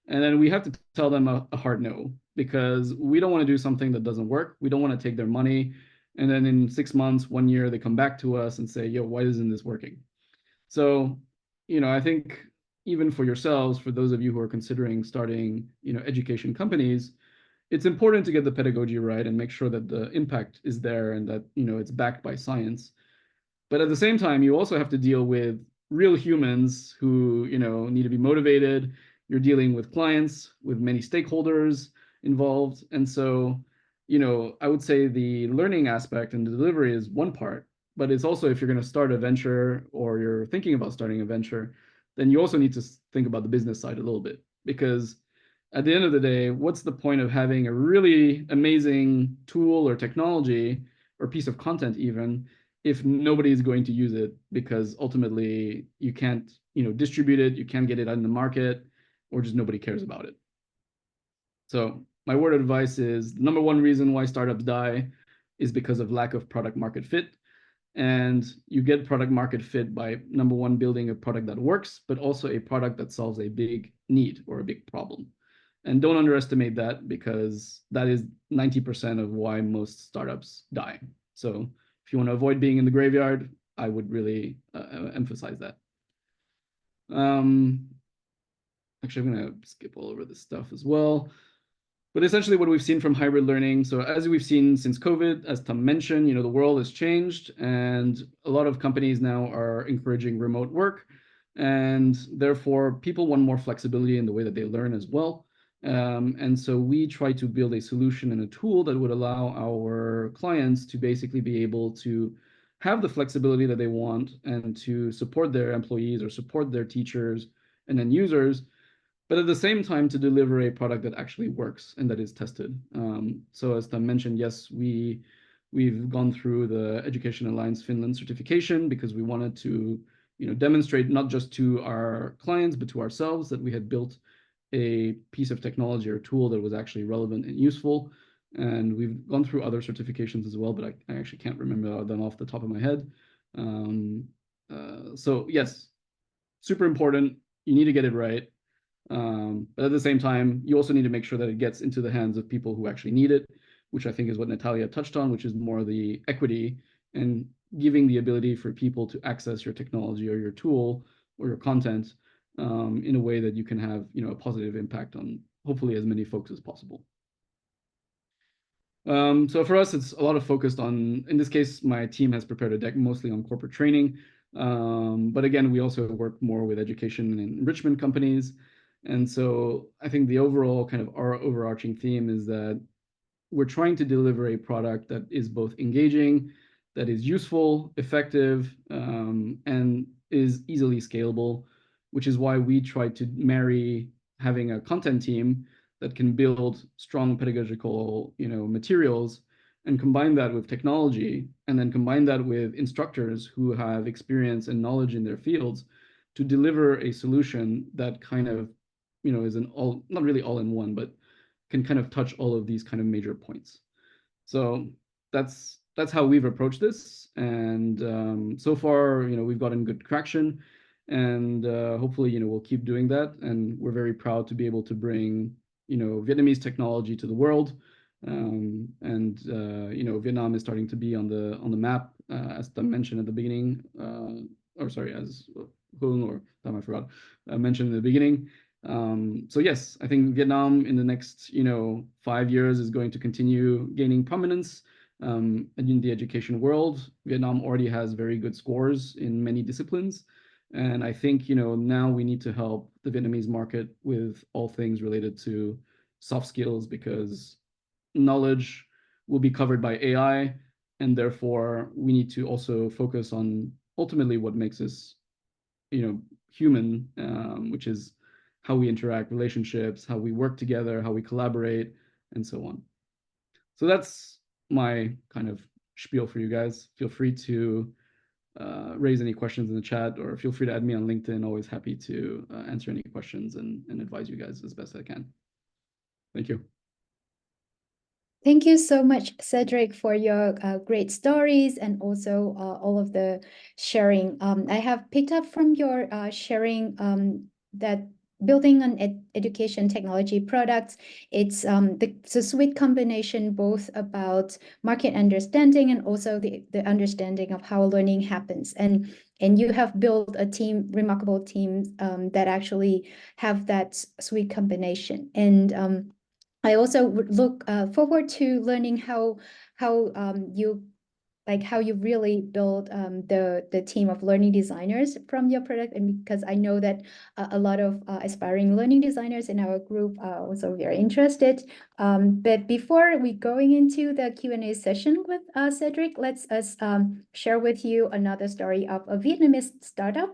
And then we have to tell them a hard no, because we don't want to do something that doesn't work. We don't want to take their money. And then in 6 months, 1 year, they come back to us and say, yo, why isn't this working? So, I think even for yourselves, for those of you who are considering starting, education companies, it's important to get the pedagogy right and make sure that the impact is there and that, it's backed by science. But at the same time, you also have to deal with real humans who, need to be motivated. You're dealing with clients, with many stakeholders involved. And so, I would say the learning aspect and the delivery is one part, but it's also, if you're going to start a venture or you're thinking about starting a venture, then you also need to think about the business side a little bit, because at the end of the day, what's the point of having a really amazing tool or technology or piece of content even, if nobody is going to use it, because ultimately you can't, distribute it, you can't get it out in the market, or just nobody cares about it. So my word of advice is, the number one reason why startups die is because of lack of product market fit. And you get product market fit by, number one, building a product that works, but also a product that solves a big need or a big problem. And don't underestimate that, because that is 90% of why most startups die. So if you want to avoid being in the graveyard, I would really emphasize that. Actually, I'm going to skip all over this stuff as well. But essentially what we've seen from hybrid learning, so as we've seen since COVID, as Tom mentioned, the world has changed, and a lot of companies now are encouraging remote work. And therefore, people want more flexibility in the way that they learn as well. And so we try to build a solution and a tool that would allow our clients to basically be able to have the flexibility that they want and to support their employees or support their teachers and end users, but at the same time to deliver a product that actually works and that is tested. So as Tom mentioned, yes, we We've gone through the Education Alliance Finland certification because we wanted to, demonstrate not just to our clients, but to ourselves that we had built a piece of technology or tool that was actually relevant and useful. And we've gone through other certifications as well, but I actually can't remember them off the top of my head. So yes, super important. You need to get it right. But at the same time, you also need to make sure that it gets into the hands of people who actually need it, which I think is what Natalia touched on, which is more the equity and giving the ability for people to access your technology or your tool or your content in a way that you can have, a positive impact on hopefully as many folks as possible. So for us, it's a lot of focused on, in this case, my team has prepared a deck mostly on corporate training. But again, we also work more with education and enrichment companies. And so I think the overall kind of our overarching theme is that we're trying to deliver a product that is both engaging, that is useful, effective, and is easily scalable, which is why we try to marry having a content team that can build strong pedagogical, materials and combine that with technology, and then combine that with instructors who have experience and knowledge in their fields to deliver a solution that kind of, is an all, not really all in one, but can kind of touch all of these kind of major points. So that's how we've approached this. And so far, we've gotten good traction, and hopefully, we'll keep doing that. And we're very proud to be able to bring, Vietnamese technology to the world. Vietnam is starting to be on the map, as Tam mentioned at the beginning, as Hung or Tam, I forgot, mentioned in the beginning. So yes, I think Vietnam in the next 5 years is going to continue gaining prominence in the education world. Vietnam already has very good scores in many disciplines. And I think, now we need to help the Vietnamese market with all things related to soft skills, because knowledge will be covered by AI. And therefore, we need to also focus on ultimately what makes us, human, which is how we interact, relationships, how we work together, how we collaborate, and so on. So that's my kind of spiel for you guys. Feel free to raise any questions in the chat, or feel free to add me on LinkedIn. Always happy to answer any questions and advise you guys as best I can. Thank you. Thank you so much, Cedric, for your great stories and also all of the sharing. I have picked up from your sharing that building on education technology products, it's a sweet combination both about market understanding and also the understanding of how learning happens. And you have built a team, remarkable team that actually have that sweet combination. And I also would look forward to learning how you really build the team of learning designers from your product, and because I know that a lot of aspiring learning designers in our group are also very interested. But before we going into the Q&A session with Cedric, let's share with you another story of a Vietnamese startup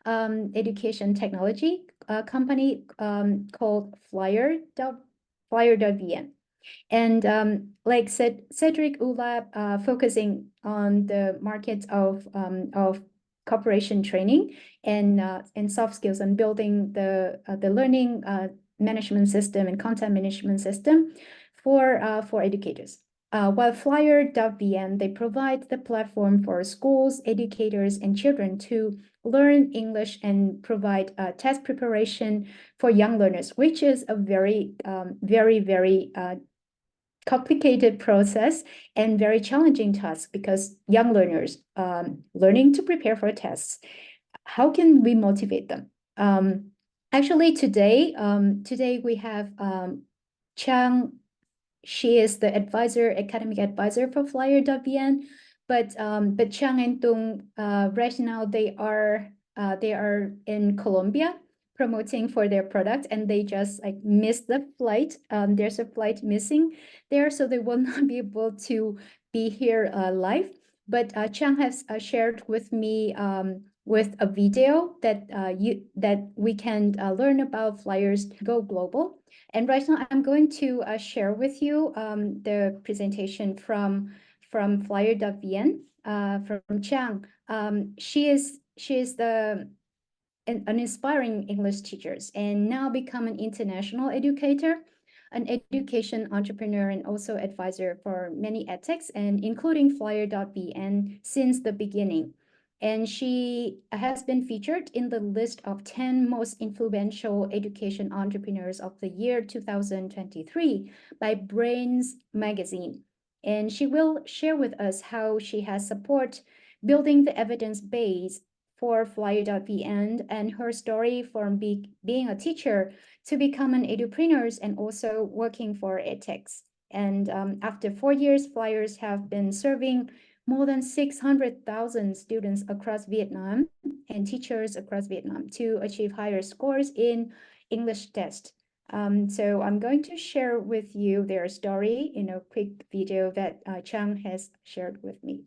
education technology company called Flyer.vn. And like Cedric Ulab, focusing on the markets of corporation training and soft skills and building the learning management system and content management system for educators. While Flyer.vn, they provide the platform for schools, educators, and children to learn English and provide test preparation for young learners, which is a very complicated process and very challenging task, because young learners learning to prepare for tests, how can we motivate them? Actually, today we have Chang. She is the academic advisor for Flyer.vn, but Chang and Tung right now they are in Colombia promoting for their product, and they just missed the flight. There's a flight missing there, so they will not be able to be here live. But Chang has shared with me with a video that we can learn about Flyers go global. And right now I'm going to share with you the presentation from from Flyer.vn, from Chang. She is an inspiring English teacher and now become an international educator, an education entrepreneur, and also advisor for many edtechs, and including Flyer.vn since the beginning. And she has been featured in the list of 10 most influential education entrepreneurs of the year 2023 by Brains magazine. And she will share with us how she has support building the evidence base for Flyer.vn and her story from being a teacher to become an edupreneur and also working for edtechs. And after 4 years, Flyers have been serving more than 600,000 students across Vietnam and teachers across Vietnam to achieve higher scores in English test. So I'm going to share with you their story in a quick video that Chang has shared with me.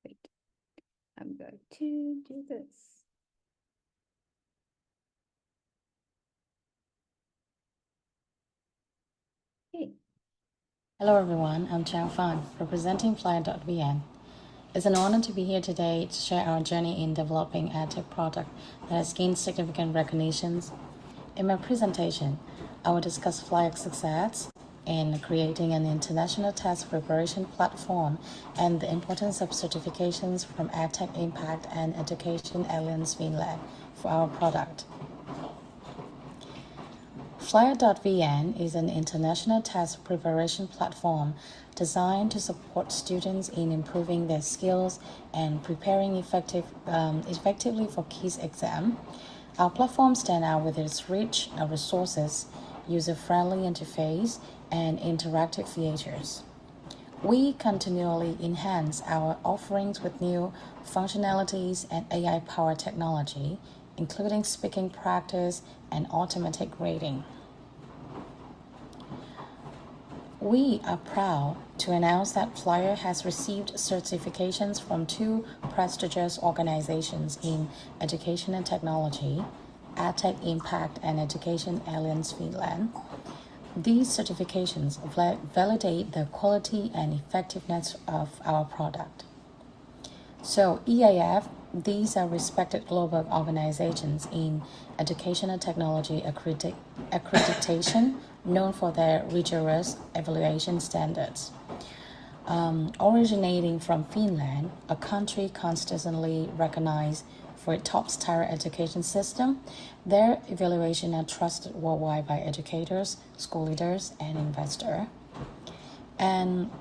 Wait, I'm going to do this. Okay. Hello everyone, I'm Chang Fan, representing Flyer.vn. It's an honor to be here today to share our journey in developing an edtech product that has gained significant recognitions. In my presentation, I will discuss Flyer's success in creating an international test preparation platform and the importance of certifications from Edtech Impact and Education Alliance Finland for our product. Flyer.vn is an international test preparation platform designed to support students in improving their skills and preparing effectively for KEYS exam. Our platform stands out with its rich resources, user-friendly interface, and interactive features. We continually enhance our offerings with new functionalities and AI-powered technology, including speaking practice and automatic grading. We are proud to announce that Flyer has received certifications from 2 prestigious organizations in education and technology, Edtech Impact and Education Alliance Finland. These certifications validate the quality and effectiveness of our product. So EAF, these are respected global organizations in educational technology accreditation, known for their rigorous evaluation standards. Originating from Finland, a country consistently recognized for its top-tier education system, their evaluations are trusted worldwide by educators, school leaders, and investors. And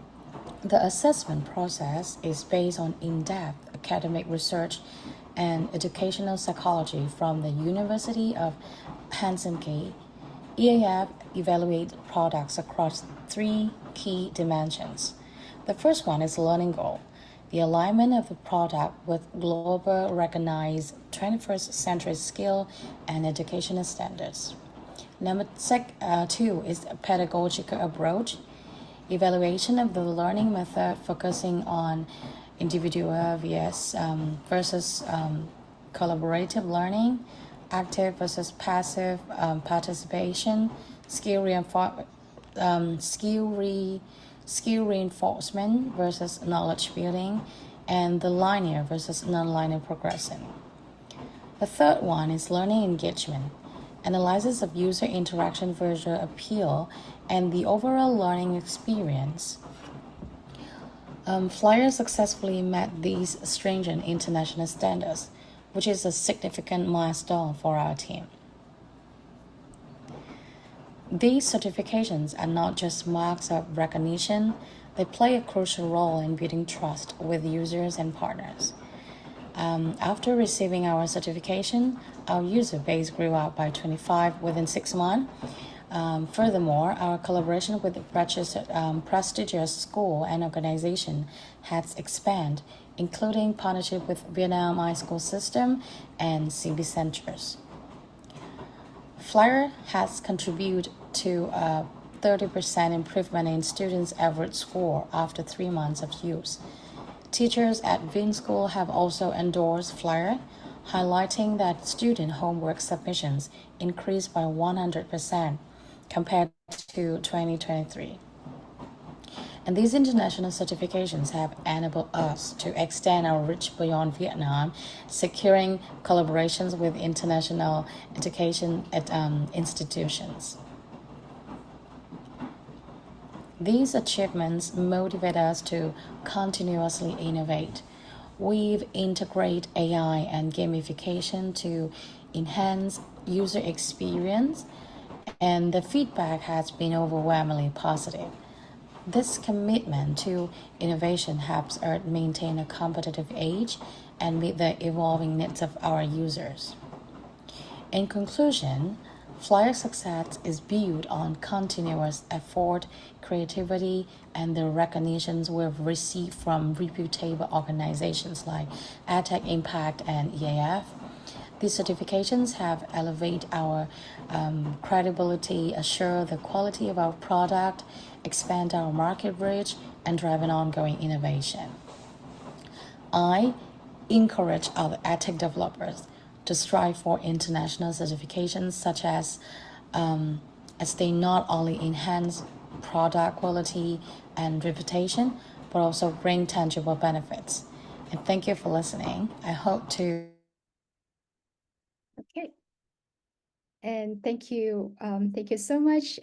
the assessment process is based on in-depth academic research and educational psychology from the University of Helsinki. EAF evaluates products across 3 key dimensions. The first one is learning goal, the alignment of the product with global recognized 21st century skill and educational standards. Number 2 is a pedagogical approach, evaluation of the learning method focusing on individual versus collaborative learning, active versus passive participation, skill reinforcement versus knowledge building, and the linear versus non-linear progression. The third one is learning engagement, analysis of user interaction, visual appeal, and the overall learning experience. Flyer successfully met these stringent international standards, which is a significant milestone for our team. These certifications are not just marks of recognition, they play a crucial role in building trust with users and partners. After receiving our certification, our user base grew up by 25 within 6 months. Furthermore, our collaboration with prestigious school and organization has expanded, including partnership with Vietnam iSchool System and CB Centers. Flyer has contributed to a 30% improvement in students' average score after 3 months of use. Teachers at Vin School have also endorsed Flyer, highlighting that student homework submissions increased by 100% compared to 2023. And these international certifications have enabled us to extend our reach beyond Vietnam, securing collaborations with international education institutions. These achievements motivate us to continuously innovate. We've integrated AI and gamification to enhance user experience, and the feedback has been overwhelmingly positive. This commitment to innovation helps us maintain a competitive edge and meet the evolving needs of our users. In conclusion, Flyer's success is built on continuous effort, creativity, and the recognitions we've received from reputable organizations like Edtech, Impact, and EAF. These certifications have elevated our credibility, assure the quality of our product, expand our market reach, and drive an ongoing innovation. I encourage other Edtech developers to strive for international certifications such as they not only enhance product quality and reputation, but also bring tangible benefits. And thank you for listening. I hope to... Okay. And thank you so much.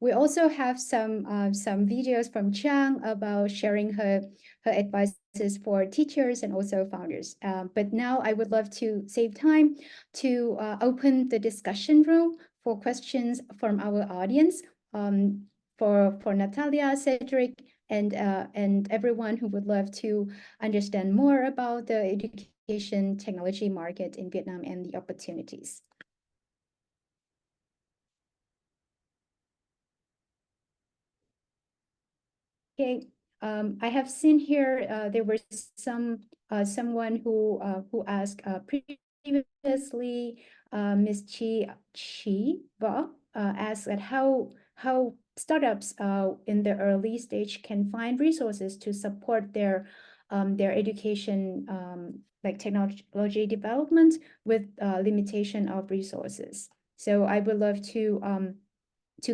We also have some videos from Chang about sharing her advices for teachers and also founders. But now I would love to save time to open the discussion room for questions from our audience. For Natalia, Cedric, and everyone who would love to understand more about the education technology market in Vietnam and the opportunities. Okay, I have seen here there was someone who asked previously, Ms. Chi Va asked at how startups in the early stage can find resources to support their education like technology development with limitation of resources. So I would love to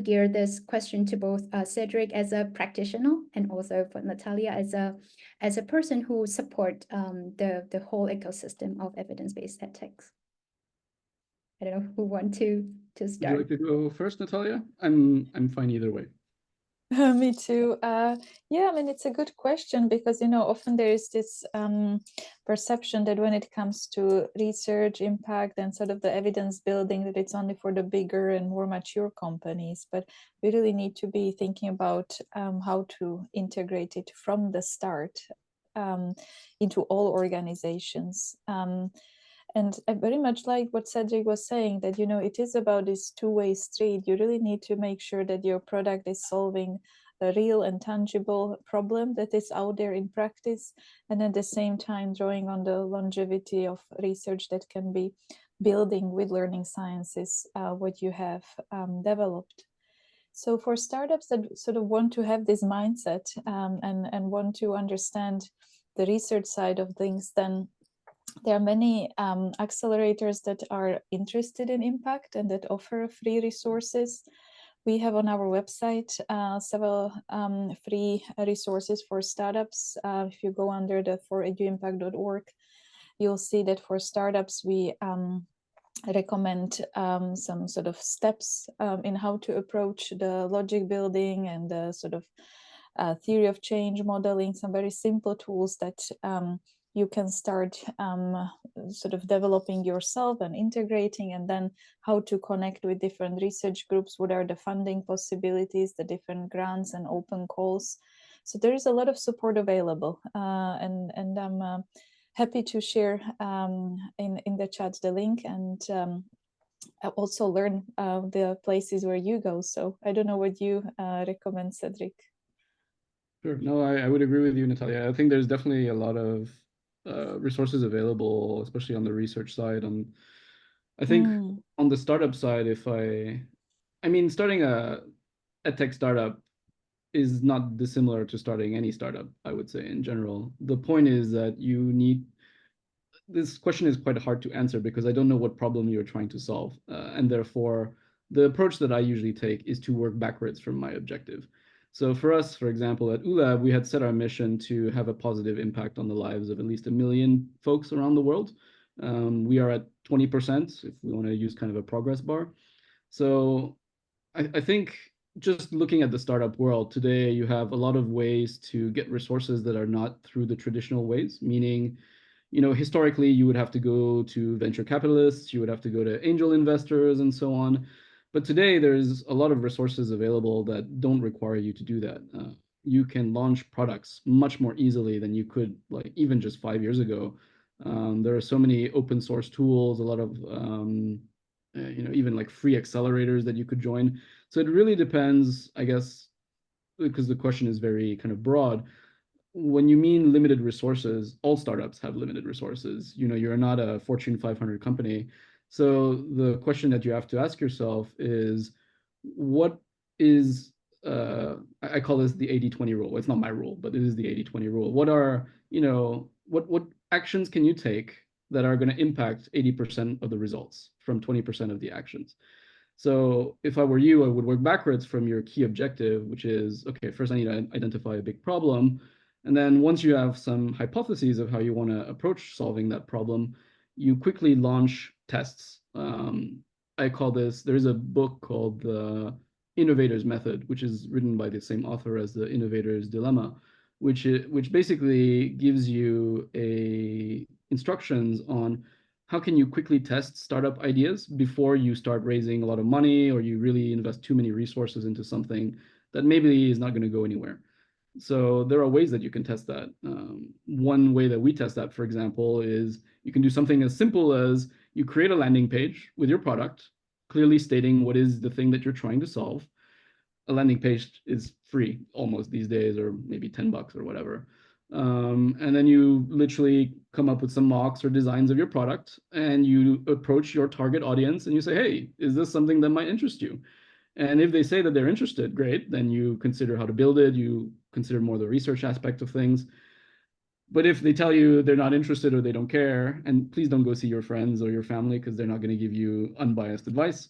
gear this question to both Cedric as a practitioner and also for Natalia as a person who support the whole ecosystem of evidence-based edtech. I don't know who want to start. Would you like to go first, Natalia? I'm fine either way. Me too. Yeah, I mean, it's a good question because, often there is this perception that when it comes to research impact and sort of the evidence building, that it's only for the bigger and more mature companies. But we really need to be thinking about how to integrate it from the start into all organizations. And I very much like what Cedric was saying, that, it is about this two-way street. You really need to make sure that your product is solving a real and tangible problem that is out there in practice, and at the same time drawing on the longevity of research that can be building with learning sciences what you have developed. So for startups that sort of want to have this mindset and want to understand the research side of things, then there are many accelerators that are interested in impact and that offer free resources. We have on our website several free resources for startups. If you go under the foreduimpact.org, you'll see that for startups, we recommend some sort of steps in how to approach the logic building and the sort of theory of change modeling, some very simple tools that you can start sort of developing yourself and integrating, and then how to connect with different research groups, what are the funding possibilities, the different grants and open calls. So there is a lot of support available, and I'm happy to share in the chat the link, and also learn the places where you go. So I don't know what you recommend, Cedric. Sure. No, I would agree with you, Natalia. I think there's definitely a lot of resources available, especially on the research side. I think on the startup side, starting a tech startup is not dissimilar to starting any startup, I would say, in general. The point is that this question is quite hard to answer because I don't know what problem you're trying to solve. And therefore, the approach that I usually take is to work backwards from my objective. So for us, for example, at ULAB, we had set our mission to have a positive impact on the lives of at least 1 million folks around the world. We are at 20%, if we want to use kind of a progress bar. So I think just looking at the startup world today, you have a lot of ways to get resources that are not through the traditional ways, meaning, historically you would have to go to venture capitalists, you would have to go to angel investors and so on. But today there's a lot of resources available that don't require you to do that. You can launch products much more easily than you could, like, even just 5 years ago. There are so many open source tools, a lot of even like free accelerators that you could join. So it really depends, I guess, because the question is very kind of broad. When you mean limited resources, all startups have limited resources. You're not a Fortune 500 company. So the question that you have to ask yourself is, what is, I call this the 80-20 rule. It's not my rule, but it is the 80-20 rule. What are, what actions can you take that are going to impact 80% of the results from 20% of the actions? So if I were you, I would work backwards from your key objective, which is, okay, first I need to identify a big problem. And then once you have some hypotheses of how you want to approach solving that problem, you quickly launch tests. I call this, there's a book called The Innovator's Method, which is written by the same author as The Innovator's Dilemma, which basically gives you instructions on how can you quickly test startup ideas before you start raising a lot of money, or you really invest too many resources into something that maybe is not going to go anywhere. So there are ways that you can test that. One way that we test that, for example, is you can do something as simple as you create a landing page with your product, clearly stating what is the thing that you're trying to solve. A landing page is free almost these days, or maybe $10 or whatever. And then you literally come up with some mocks or designs of your product, and you approach your target audience and you say, hey, is this something that might interest you? And if they say that they're interested, great, then you consider how to build it, you consider more the research aspect of things. But if they tell you they're not interested or they don't care, and please don't go see your friends or your family, because they're not going to give you unbiased advice.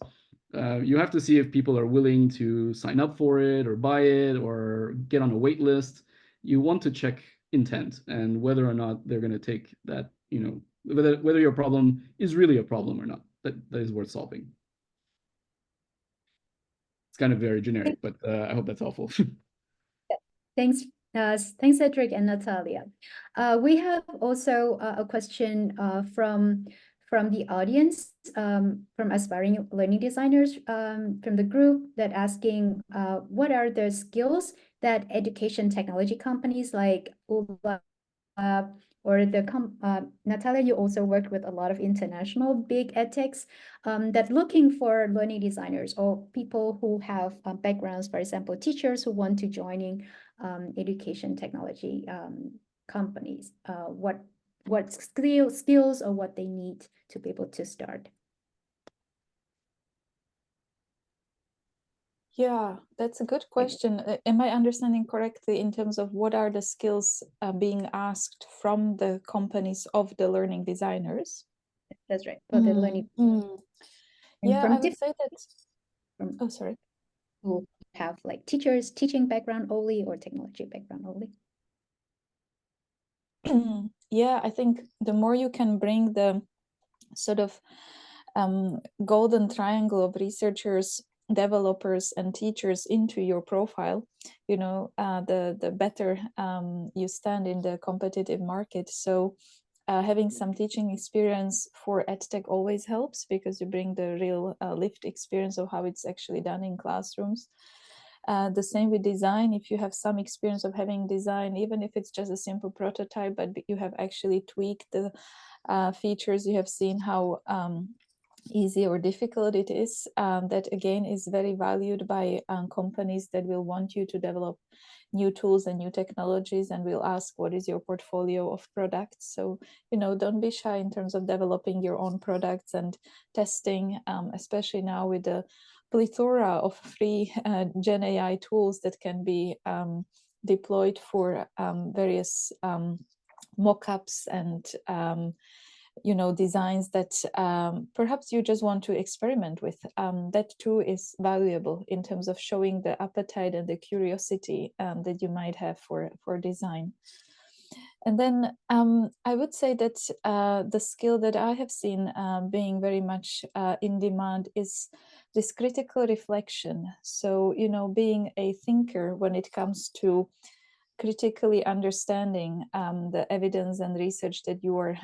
You have to see if people are willing to sign up for it or buy it or get on a wait list. You want to check intent and whether or not they're going to take that, whether your problem is really a problem or not, that is worth solving. It's kind of very generic, but I hope that's helpful. Thanks, Cedric and Natalia. We have also a question from the audience, from aspiring learning designers, from the group, that asking what are the skills that education technology companies like ULA or Natalia, you also worked with a lot of international big edtechs that looking for learning designers or people who have backgrounds, for example, teachers who want to joining education technology companies. What skills or what they need to be able to start? Yeah, that's a good question. Am I understanding correctly in terms of what are the skills being asked from the companies of the learning designers? That's right, for the learning. Yeah, I would say that. Oh, sorry. Who have like teachers, teaching background only, or technology background only? Yeah, I think the more you can bring the sort of golden triangle of researchers, developers, and teachers into your profile, the better you stand in the competitive market. So having some teaching experience for EdTech always helps, because you bring the real lived experience of how it's actually done in classrooms. The same with design. If you have some experience of having design, even if it's just a simple prototype, but you have actually tweaked the features, you have seen how easy or difficult it is, that again is very valued by companies that will want you to develop new tools and new technologies, and will ask what is your portfolio of products. So don't be shy in terms of developing your own products and testing, especially now with the plethora of free Gen AI tools that can be deployed for various mock-ups and designs that perhaps you just want to experiment with. That too is valuable in terms of showing the appetite and the curiosity that you might have for design. And then I would say that the skill that I have seen being very much in demand is this critical reflection. So, being a thinker when it comes to critically understanding the evidence and research that you are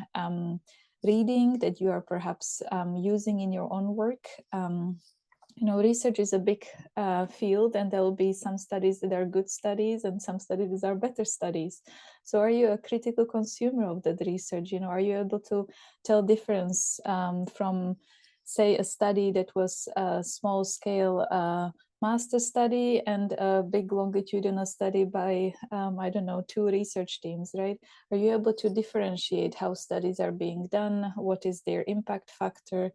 reading, that you are perhaps using in your own work. Research is a big field, and there will be some studies that are good studies and some studies that are better studies. So are you a critical consumer of that research? Are you able to tell difference from, say, a study that was a small scale master study and a big longitudinal study by, I don't know, 2 research teams, right? Are you able to differentiate how studies are being done? What is their impact factor?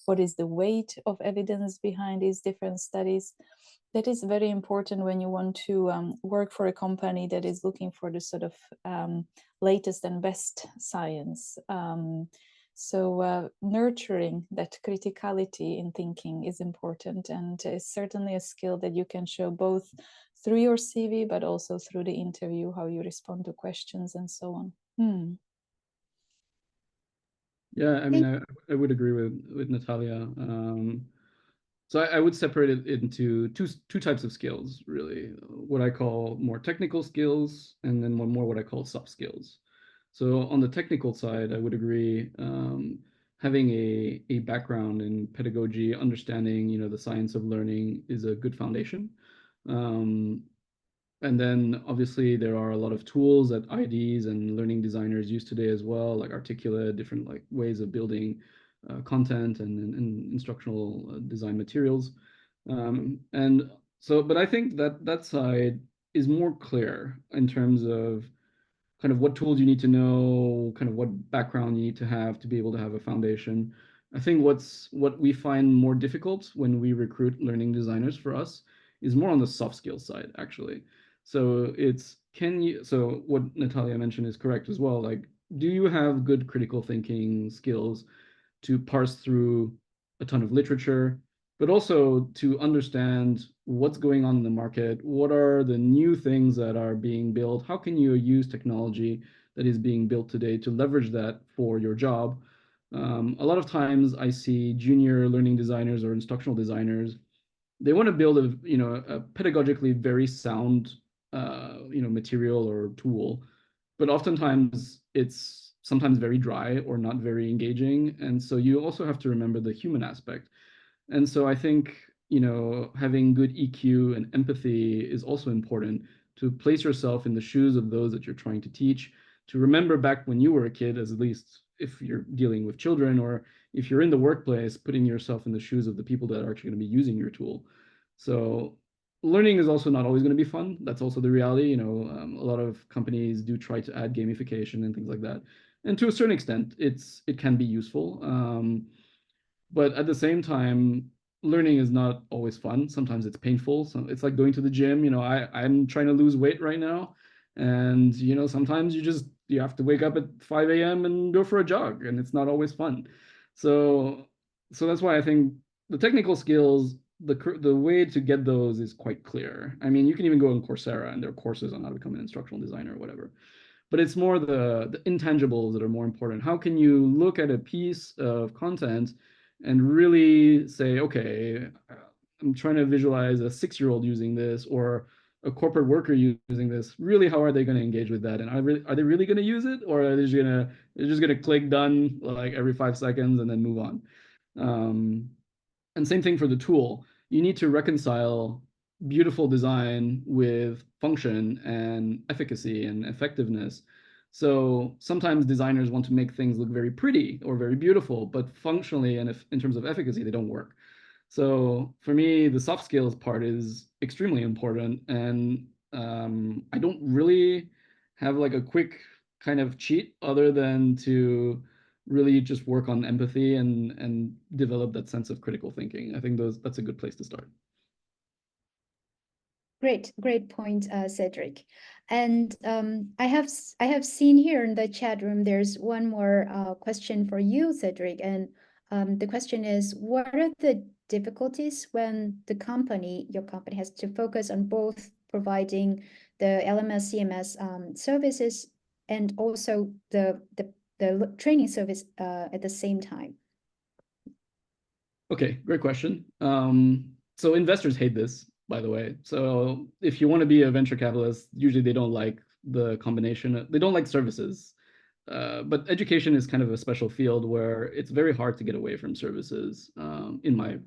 What is the weight of evidence behind these different studies? That is very important when you want to work for a company that is looking for the sort of latest and best science. So nurturing that criticality in thinking is important, and is certainly a skill that you can show both through your CV, but also through the interview, how you respond to questions and so on. Yeah, I mean, I would agree with Natalia. So I would separate it into two types of skills, really. What I call more technical skills, and then one more what I call soft skills. So on the technical side, I would agree, having a background in pedagogy, understanding, the science of learning is a good foundation. And then obviously there are a lot of tools that IDs and learning designers use today as well, like Articulate, different like ways of building content and instructional design materials. And so, but I think that side is more clear in terms of kind of what tools you need to know, kind of what background you need to have be able to have a foundation. I think what we find more difficult when we recruit learning designers for us is more on the soft skills side, actually. So so what Natalia mentioned is correct as well. Like, do you have good critical thinking skills to parse through a ton of literature, but also to understand what's going on in the market, what are the new things that are being built, how can you use technology that is being built today to leverage that for your job. A lot of times I see junior learning designers or instructional designers, they want to build a pedagogically very sound material or tool, but oftentimes it's sometimes very dry or not very engaging. And so you also have to remember the human aspect. And so I think, having good EQ and empathy is also important, to place yourself in the shoes of those that you're trying to teach, to remember back when you were a kid, at least if you're dealing with children, or if you're in the workplace, putting yourself in the shoes of the people that are actually going to be using your tool. So learning is also not always going to be fun. That's also the reality. A lot of companies do try to add gamification and things like that. And to a certain extent, it can be useful. But at the same time, learning is not always fun. Sometimes it's painful. So it's like going to the gym. I'm trying to lose weight right now. And, sometimes you have to wake up at 5 a.m. and go for a jog, and it's not always fun. So that's why I think the technical skills, the way to get those is quite clear. I mean, you can even go on Coursera, and there are courses on how to become an instructional designer or whatever. But it's more the intangibles that are more important. How can you look at a piece of content and really say, okay, I'm trying to visualize a 6-year-old using this, or a corporate worker using this. Really, how are they going to engage with that? And are they really going to use it, or are they just gonna click done like every 5 seconds and then move on? And same thing for the tool. You need to reconcile beautiful design with function and efficacy and effectiveness. So sometimes designers want to make things look very pretty or very beautiful, but functionally and in terms of efficacy, they don't work. So for me, the soft skills part is extremely important. And I don't really have like a quick kind of cheat other than to really just work on empathy and develop that sense of critical thinking. I think that's a good place to start. Great point, Cedric. And I have seen here in the chat room, there's one more question for you, Cedric. And the question is, what are the difficulties when your company has to focus on both providing the LMS, CMS services and also the training service at the same time? Okay, great question. So investors hate this, by the way. So if you want to be a venture capitalist, usually they don't like the combination. They don't like services. But education is kind of a special field where it's very hard to get away from services, in my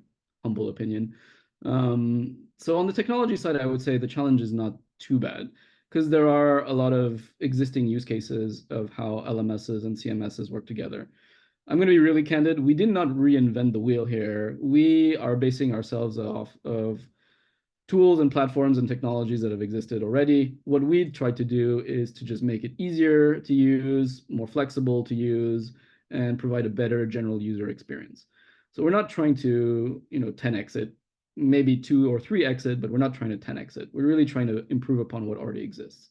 humble opinion. So on the technology side, I would say the challenge is not too bad because there are a lot of existing use cases of how LMSs and CMSs work together. I'm going to be really candid. We did not reinvent the wheel here. We are basing ourselves off of tools and platforms and technologies that have existed already. What we tried to do is to just make it easier to use, more flexible to use, and provide a better general user experience. So we're not trying to, 10x it, maybe 2 or 3x it, but we're not trying to 10x it. We're really trying to improve upon what already exists.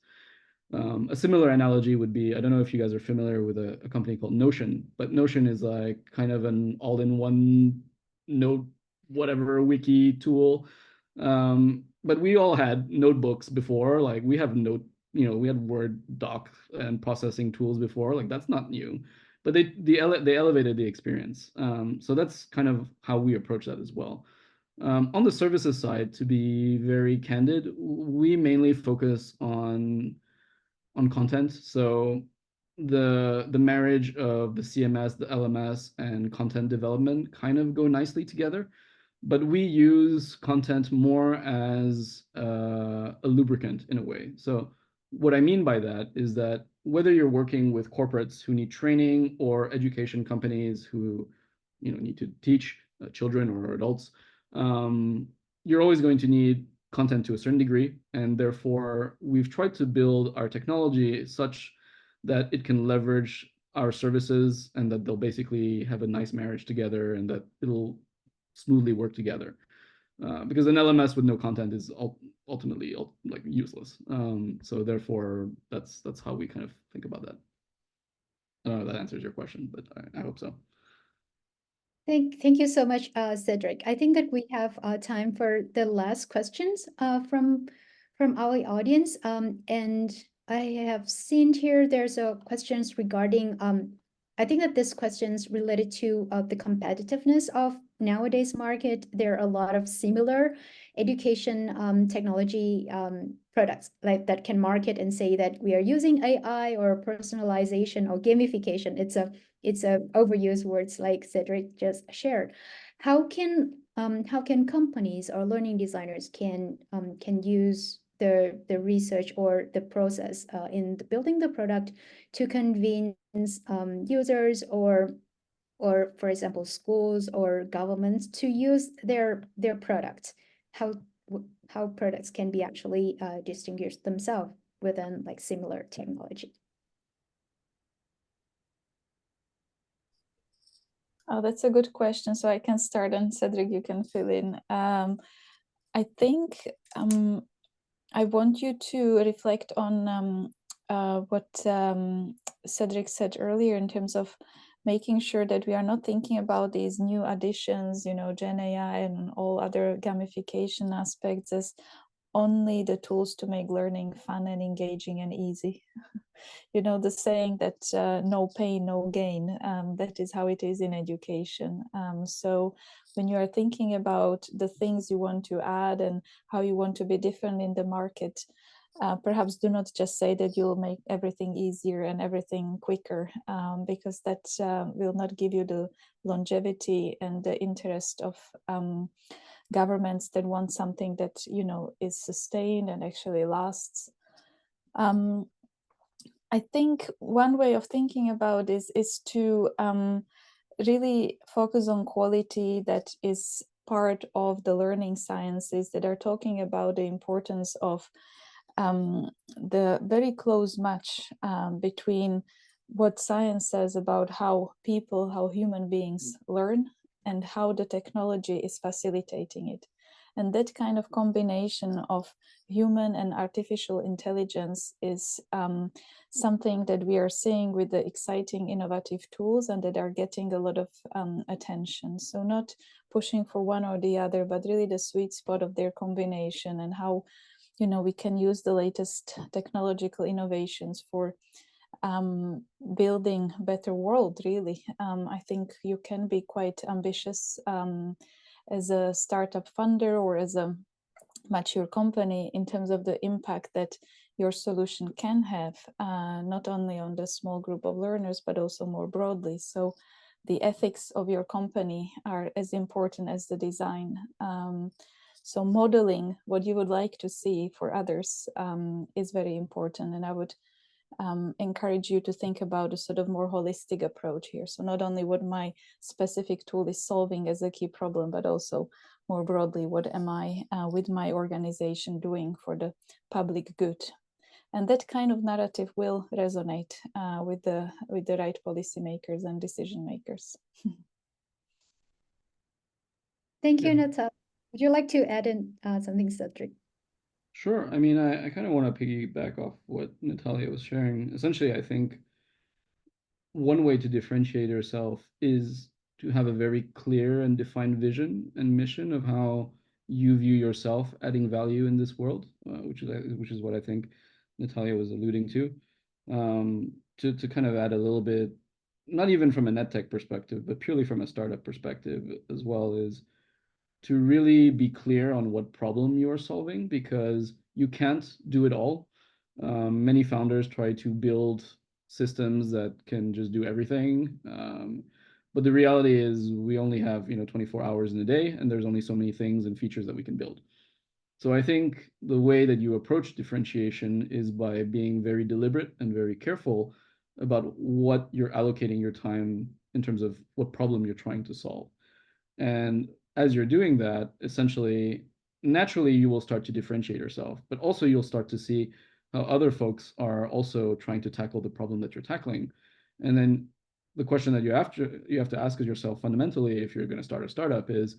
A similar analogy would be, I don't know if you guys are familiar with a company called Notion, but Notion is like kind of an all-in-one note, whatever wiki tool. But we all had notebooks before, like we have we had Word doc and processing tools before, like that's not new, but they elevated the experience. So that's kind of how we approach that as well. On the services side, to be very candid, we mainly focus on content. So the marriage of the CMS, the LMS, and content development kind of go nicely together. But we use content more as a lubricant in a way. So what I mean by that is that whether you're working with corporates who need training or education companies who need to teach children or adults, you're always going to need content to a certain degree, and therefore we've tried to build our technology such that it can leverage our services and that they'll basically have a nice marriage together and that it'll smoothly work together. Because an LMS with no content is ultimately like useless. So therefore, that's how we kind of think about that. I don't know if that answers your question, but I hope so. Thank you so much, Cedric. I think that we have time for the last questions from our audience. And I have seen here there's questions regarding, I think that this question's related to the competitiveness of nowadays market. There are a lot of similar education technology products like that can market and say that we are using AI or personalization or gamification. It's a overused words like Cedric just shared. How can companies or learning designers can use the research or the process in building the product to convince users or for example schools or governments to use their product? How products can be actually distinguish themselves within like similar technology? Oh, that's a good question. So I can start, and Cedric, you can fill in. I think I want you to reflect on what Cedric said earlier in terms of making sure that we are not thinking about these new additions, Gen AI and all other gamification aspects as only the tools to make learning fun and engaging and easy. The saying that no pain, no gain, that is how it is in education. So when you are thinking about the things you want to add and how you want to be different in the market, perhaps do not just say that you'll make everything easier and everything quicker, because that will not give you the longevity and the interest of governments that want something that is sustained and actually lasts. I think one way of thinking about this is to really focus on quality that is part of the learning sciences that are talking about the importance of the very close match between what science says about how human beings learn and how the technology is facilitating it. And that kind of combination of human and artificial intelligence is something that we are seeing with the exciting innovative tools and that are getting a lot of attention. So not pushing for one or the other, but really the sweet spot of their combination, and how, you know, we can use the latest technological innovations for building better world, really. I think you can be quite ambitious as a startup funder or as a mature company in terms of the impact that your solution can have, not only on the small group of learners, but also more broadly. So the ethics of your company are as important as the design. So modeling what you would like to see for others is very important. And I would encourage you to think about a sort of more holistic approach here. So not only what my specific tool is solving as a key problem, but also more broadly, what am I with my organization doing for the public good? And that kind of narrative will resonate with the right policymakers and decision makers. Thank you, Natalia. Would you like to add in something, Cedric? Sure. I mean, I kind of want to piggyback off what Natalia was sharing. Essentially, I think one way to differentiate yourself is to have a very clear and defined vision and mission of how you view yourself adding value in this world, which is what I think Natalia was alluding to. To kind of add a little bit, not even from an Edtech perspective, but purely from a startup perspective as well, is to really be clear on what problem you are solving, because you can't do it all. Many founders try to build systems that can just do everything. But the reality is we only have 24 hours in a day, and there's only so many things and features that we can build. So I think the way that you approach differentiation is by being very deliberate and very careful about what you're allocating your time in terms of what problem you're trying to solve. And as you're doing that, essentially, naturally, you will start to differentiate yourself, but also you'll start to see how other folks are also trying to tackle the problem that you're tackling. And then the question that you have to ask yourself fundamentally, if you're going to start a startup, is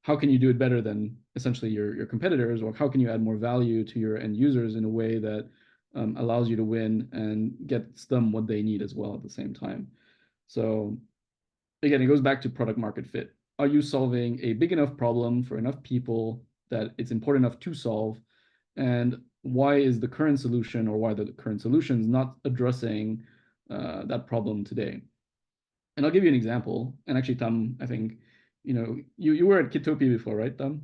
how can you do it better than essentially your competitors, or how can you add more value to your end users in a way that allows you to win and gets them what they need as well at the same time. So again, it goes back to product market fit. Are you solving a big enough problem for enough people that it's important enough to solve? And why is the current solution, or why the current solutions not addressing that problem today? And I'll give you an example. And actually, Tom, I think, you were at Kitopi before, right, Tom?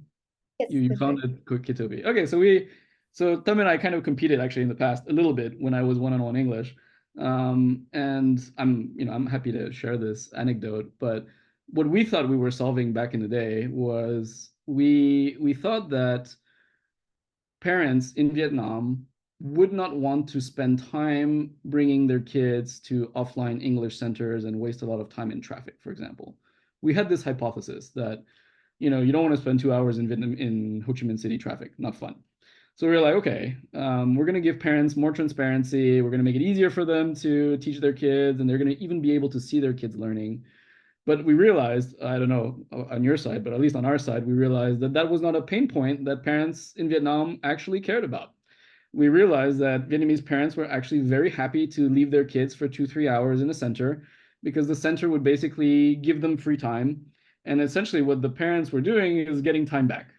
Yes. You founded Kitopi. Okay, so Tom and I kind of competed actually in the past a little bit when I was one-on-one English. And I'm happy to share this anecdote, but what we thought we were solving back in the day was we thought that parents in Vietnam would not want to spend time bringing their kids to offline English centers and waste a lot of time in traffic, for example. We had this hypothesis that, you don't want to spend 2 hours in Vietnam in Ho Chi Minh City traffic, not fun. So we were like, okay, we're going to give parents more transparency. We're going to make it easier for them to teach their kids, and they're going to even be able to see their kids learning. But we realized, I don't know on your side, but at least on our side, we realized that that was not a pain point that parents in Vietnam actually cared about. We realized that Vietnamese parents were actually very happy to leave their kids for 2-3 hours in a center, because the center would basically give them free time. And essentially what the parents were doing is getting time back.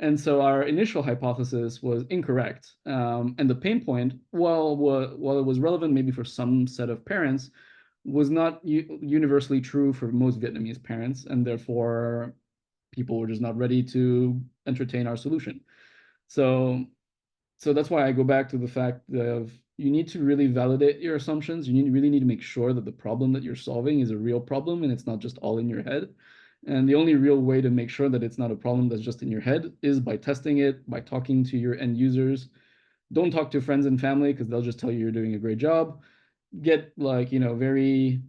And so our initial hypothesis was incorrect. And the pain point, while it was relevant maybe for some set of parents, was not universally true for most Vietnamese parents. And therefore, people were just not ready to entertain our solution. So that's why I go back to the fact of you need to really validate your assumptions. You really need to make sure that the problem that you're solving is a real problem and it's not just all in your head. And the only real way to make sure that it's not a problem that's just in your head is by testing it, by talking to your end users. Don't talk to friends and family, because they'll just tell you you're doing a great job. Get very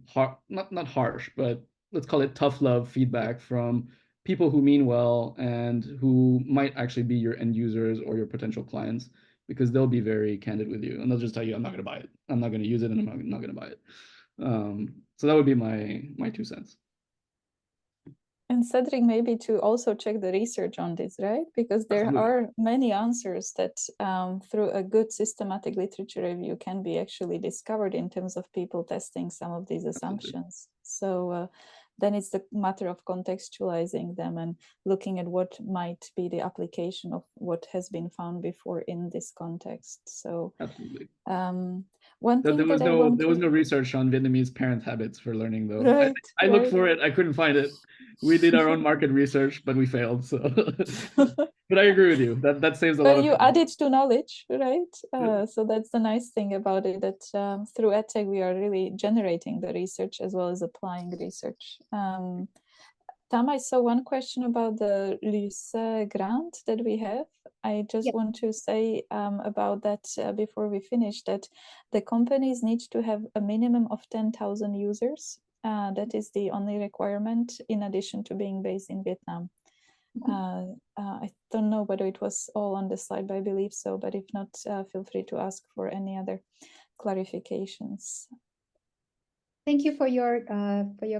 not harsh, but let's call it tough love feedback from people who mean well and who might actually be your end users or your potential clients, because they'll be very candid with you and they'll just tell you, I'm not going to buy it, I'm not going to use it, and I'm not going to buy it. So that would be my 2 cents. And Cedric, maybe to also check the research on this, right? Because there Absolutely. are many answers that through a good systematic literature review can be actually discovered in terms of people testing some of these assumptions. So then it's the matter of contextualizing them and looking at what might be the application of what has been found before in this context. So Absolutely. one thing There was that I want no to... research on Vietnamese parent habits for learning, though. Right, I looked right. for it, I couldn't find it. We did our own market research, but we failed. So, but I agree with you. That saves a lot But of you time. add it to knowledge, right? Yeah. So that's the nice thing about it, that through Edtech, we are really generating the research as well as applying research. Tam, I saw one question about the Lyse grant that we have. I just Yep. want to say about that before we finish, that the companies need to have a minimum of 10,000 users. That is the only requirement, in addition to being based in Vietnam. I don't know whether it was all on the slide, but I believe so. But if not, feel free to ask for any other clarifications. Thank you for your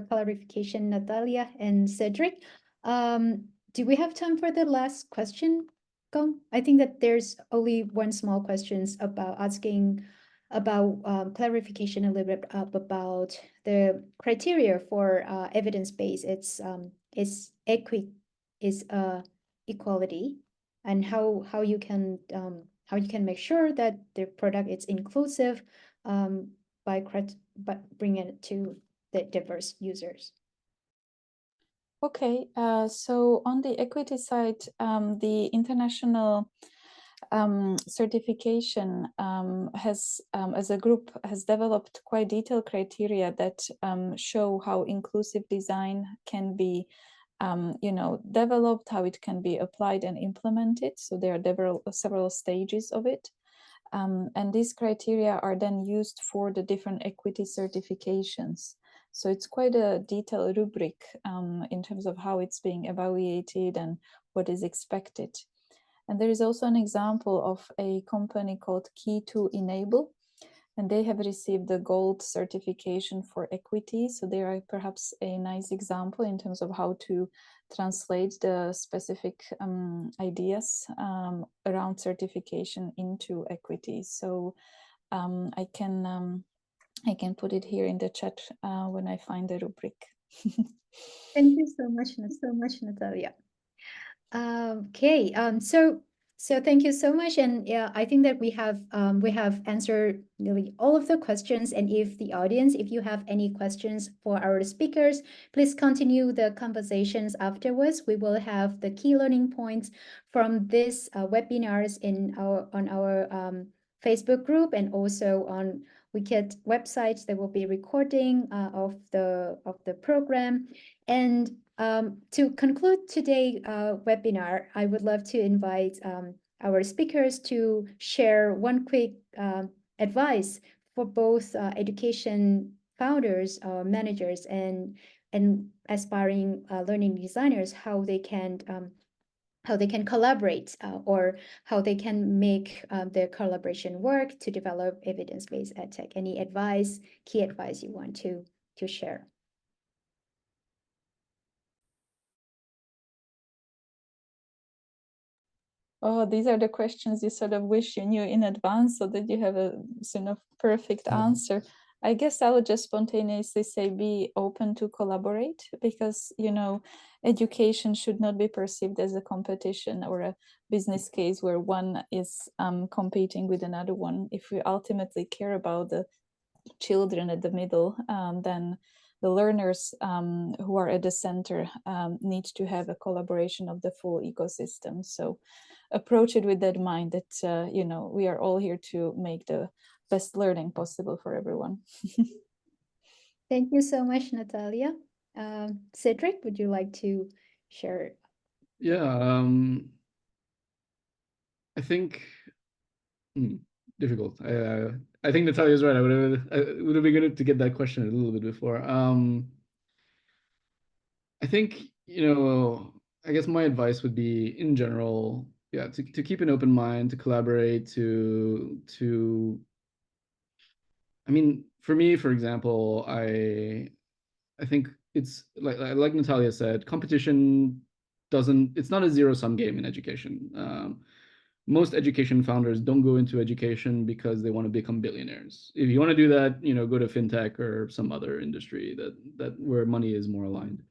clarification, Natalia and Cedric. Do we have time for the last question, Công? I think that there's only one small questions about asking about clarification a little bit about the criteria for evidence-based. It's equality, and how you can make sure that the product is inclusive by bringing it to the diverse users. Okay, so on the equity side, the international certification has, as a group, has developed quite detailed criteria that show how inclusive design can be developed, how it can be applied and implemented. So there are several stages of it. And these criteria are then used for the different equity certifications. So it's quite a detailed rubric in terms of how it's being evaluated and what is expected. And there is also an example of a company called Key2Enable, and they have received the gold certification for equity. So they are perhaps a nice example in terms of how to translate the specific ideas around certification into equity. So I can put it here in the chat when I find the rubric. Thank you so much, Natalia. Okay, so thank you so much, and yeah, I think that we have answered nearly all of the questions. And if the audience, if you have any questions for our speakers, please continue the conversations afterwards. We will have the key learning points from this webinars on our Facebook group, and also on Wicked websites. There will be recording of the program. And to conclude today's webinar, I would love to invite our speakers to share one quick advice for both education founders, managers, and aspiring learning designers, how they can collaborate or how they can make their collaboration work to develop evidence-based edtech. Any advice, key advice you want to share? Oh, these are the questions you sort of wish you knew in advance so that you have a sort of perfect answer. I guess I would just spontaneously say be open to collaborate, because, education should not be perceived as a competition or a business case where one is competing with another one. If we ultimately care about the children at the middle, then the learners who are at the center need to have a collaboration of the full ecosystem. So approach it with that mind that, we are all here to make the best learning possible for everyone. Thank you so much, Natalia. Cedric, would you like to share? Yeah, I think difficult. I think Natalia's right. It would have been good to get that question a little bit before. I think, I guess my advice would be, in general, to keep an open mind, to collaborate, I mean, for me, for example, I think it's like Natalia said, competition it's not a zero-sum game in education. Most education founders don't go into education because they want to become billionaires. If you want to do that, go to fintech or some other industry that where money is more aligned.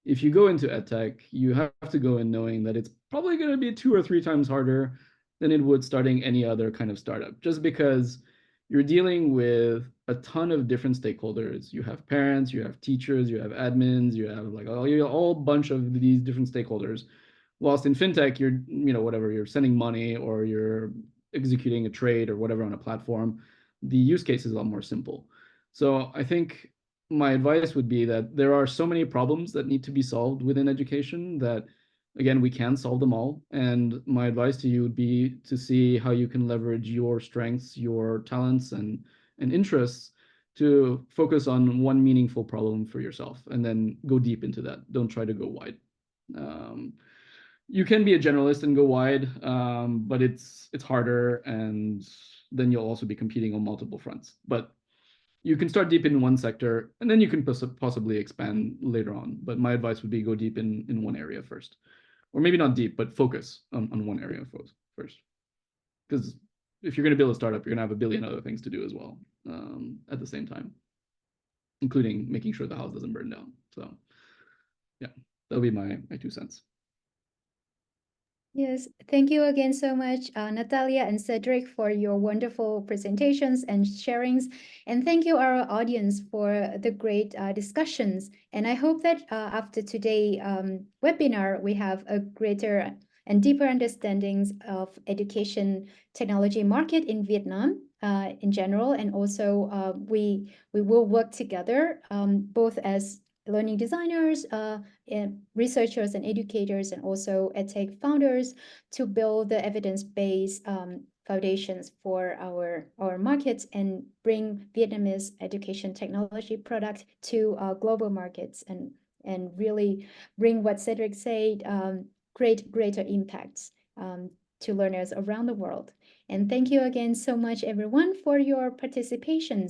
If you go into edtech, you have to go in knowing that it's probably going to be 2 or 3 times harder than it would starting any other kind of startup, just because you're dealing with a ton of different stakeholders. You have parents, you have teachers, you have admins, you have like a whole bunch of these different stakeholders. Whilst in fintech, you're, whatever, you're sending money or you're executing a trade or whatever on a platform, the use case is a lot more simple. So I think my advice would be that there are so many problems that need to be solved within education that, again, we can solve them all. And my advice to you would be to see how you can leverage your strengths, your talents, and interests to focus on one meaningful problem for yourself, and then go deep into that. Don't try to go wide. You can be a generalist and go wide, but it's harder, and then you'll also be competing on multiple fronts. But you can start deep in one sector, and then you can possibly expand later on. But my advice would be go deep in one area first. Or maybe not deep, but focus on one area first. Because if you're going to build a startup, you're going to have a billion other things to do as well at the same time, including making sure the house doesn't burn down. So yeah, that'll be my 2 cents. Yes, thank you again so much, Natalia and Cedric, for your wonderful presentations and sharings. And thank you, our audience, for the great discussions. And I hope that after today's webinar, we have a greater and deeper understandings of education technology market in Vietnam in general. And also we will work together both as learning designers, and researchers and educators, and also edtech founders to build the evidence-based foundations for our markets and bring Vietnamese education technology product to global markets and really bring what Cedric said, greater impacts to learners around the world. And thank you again so much, everyone, for your participation.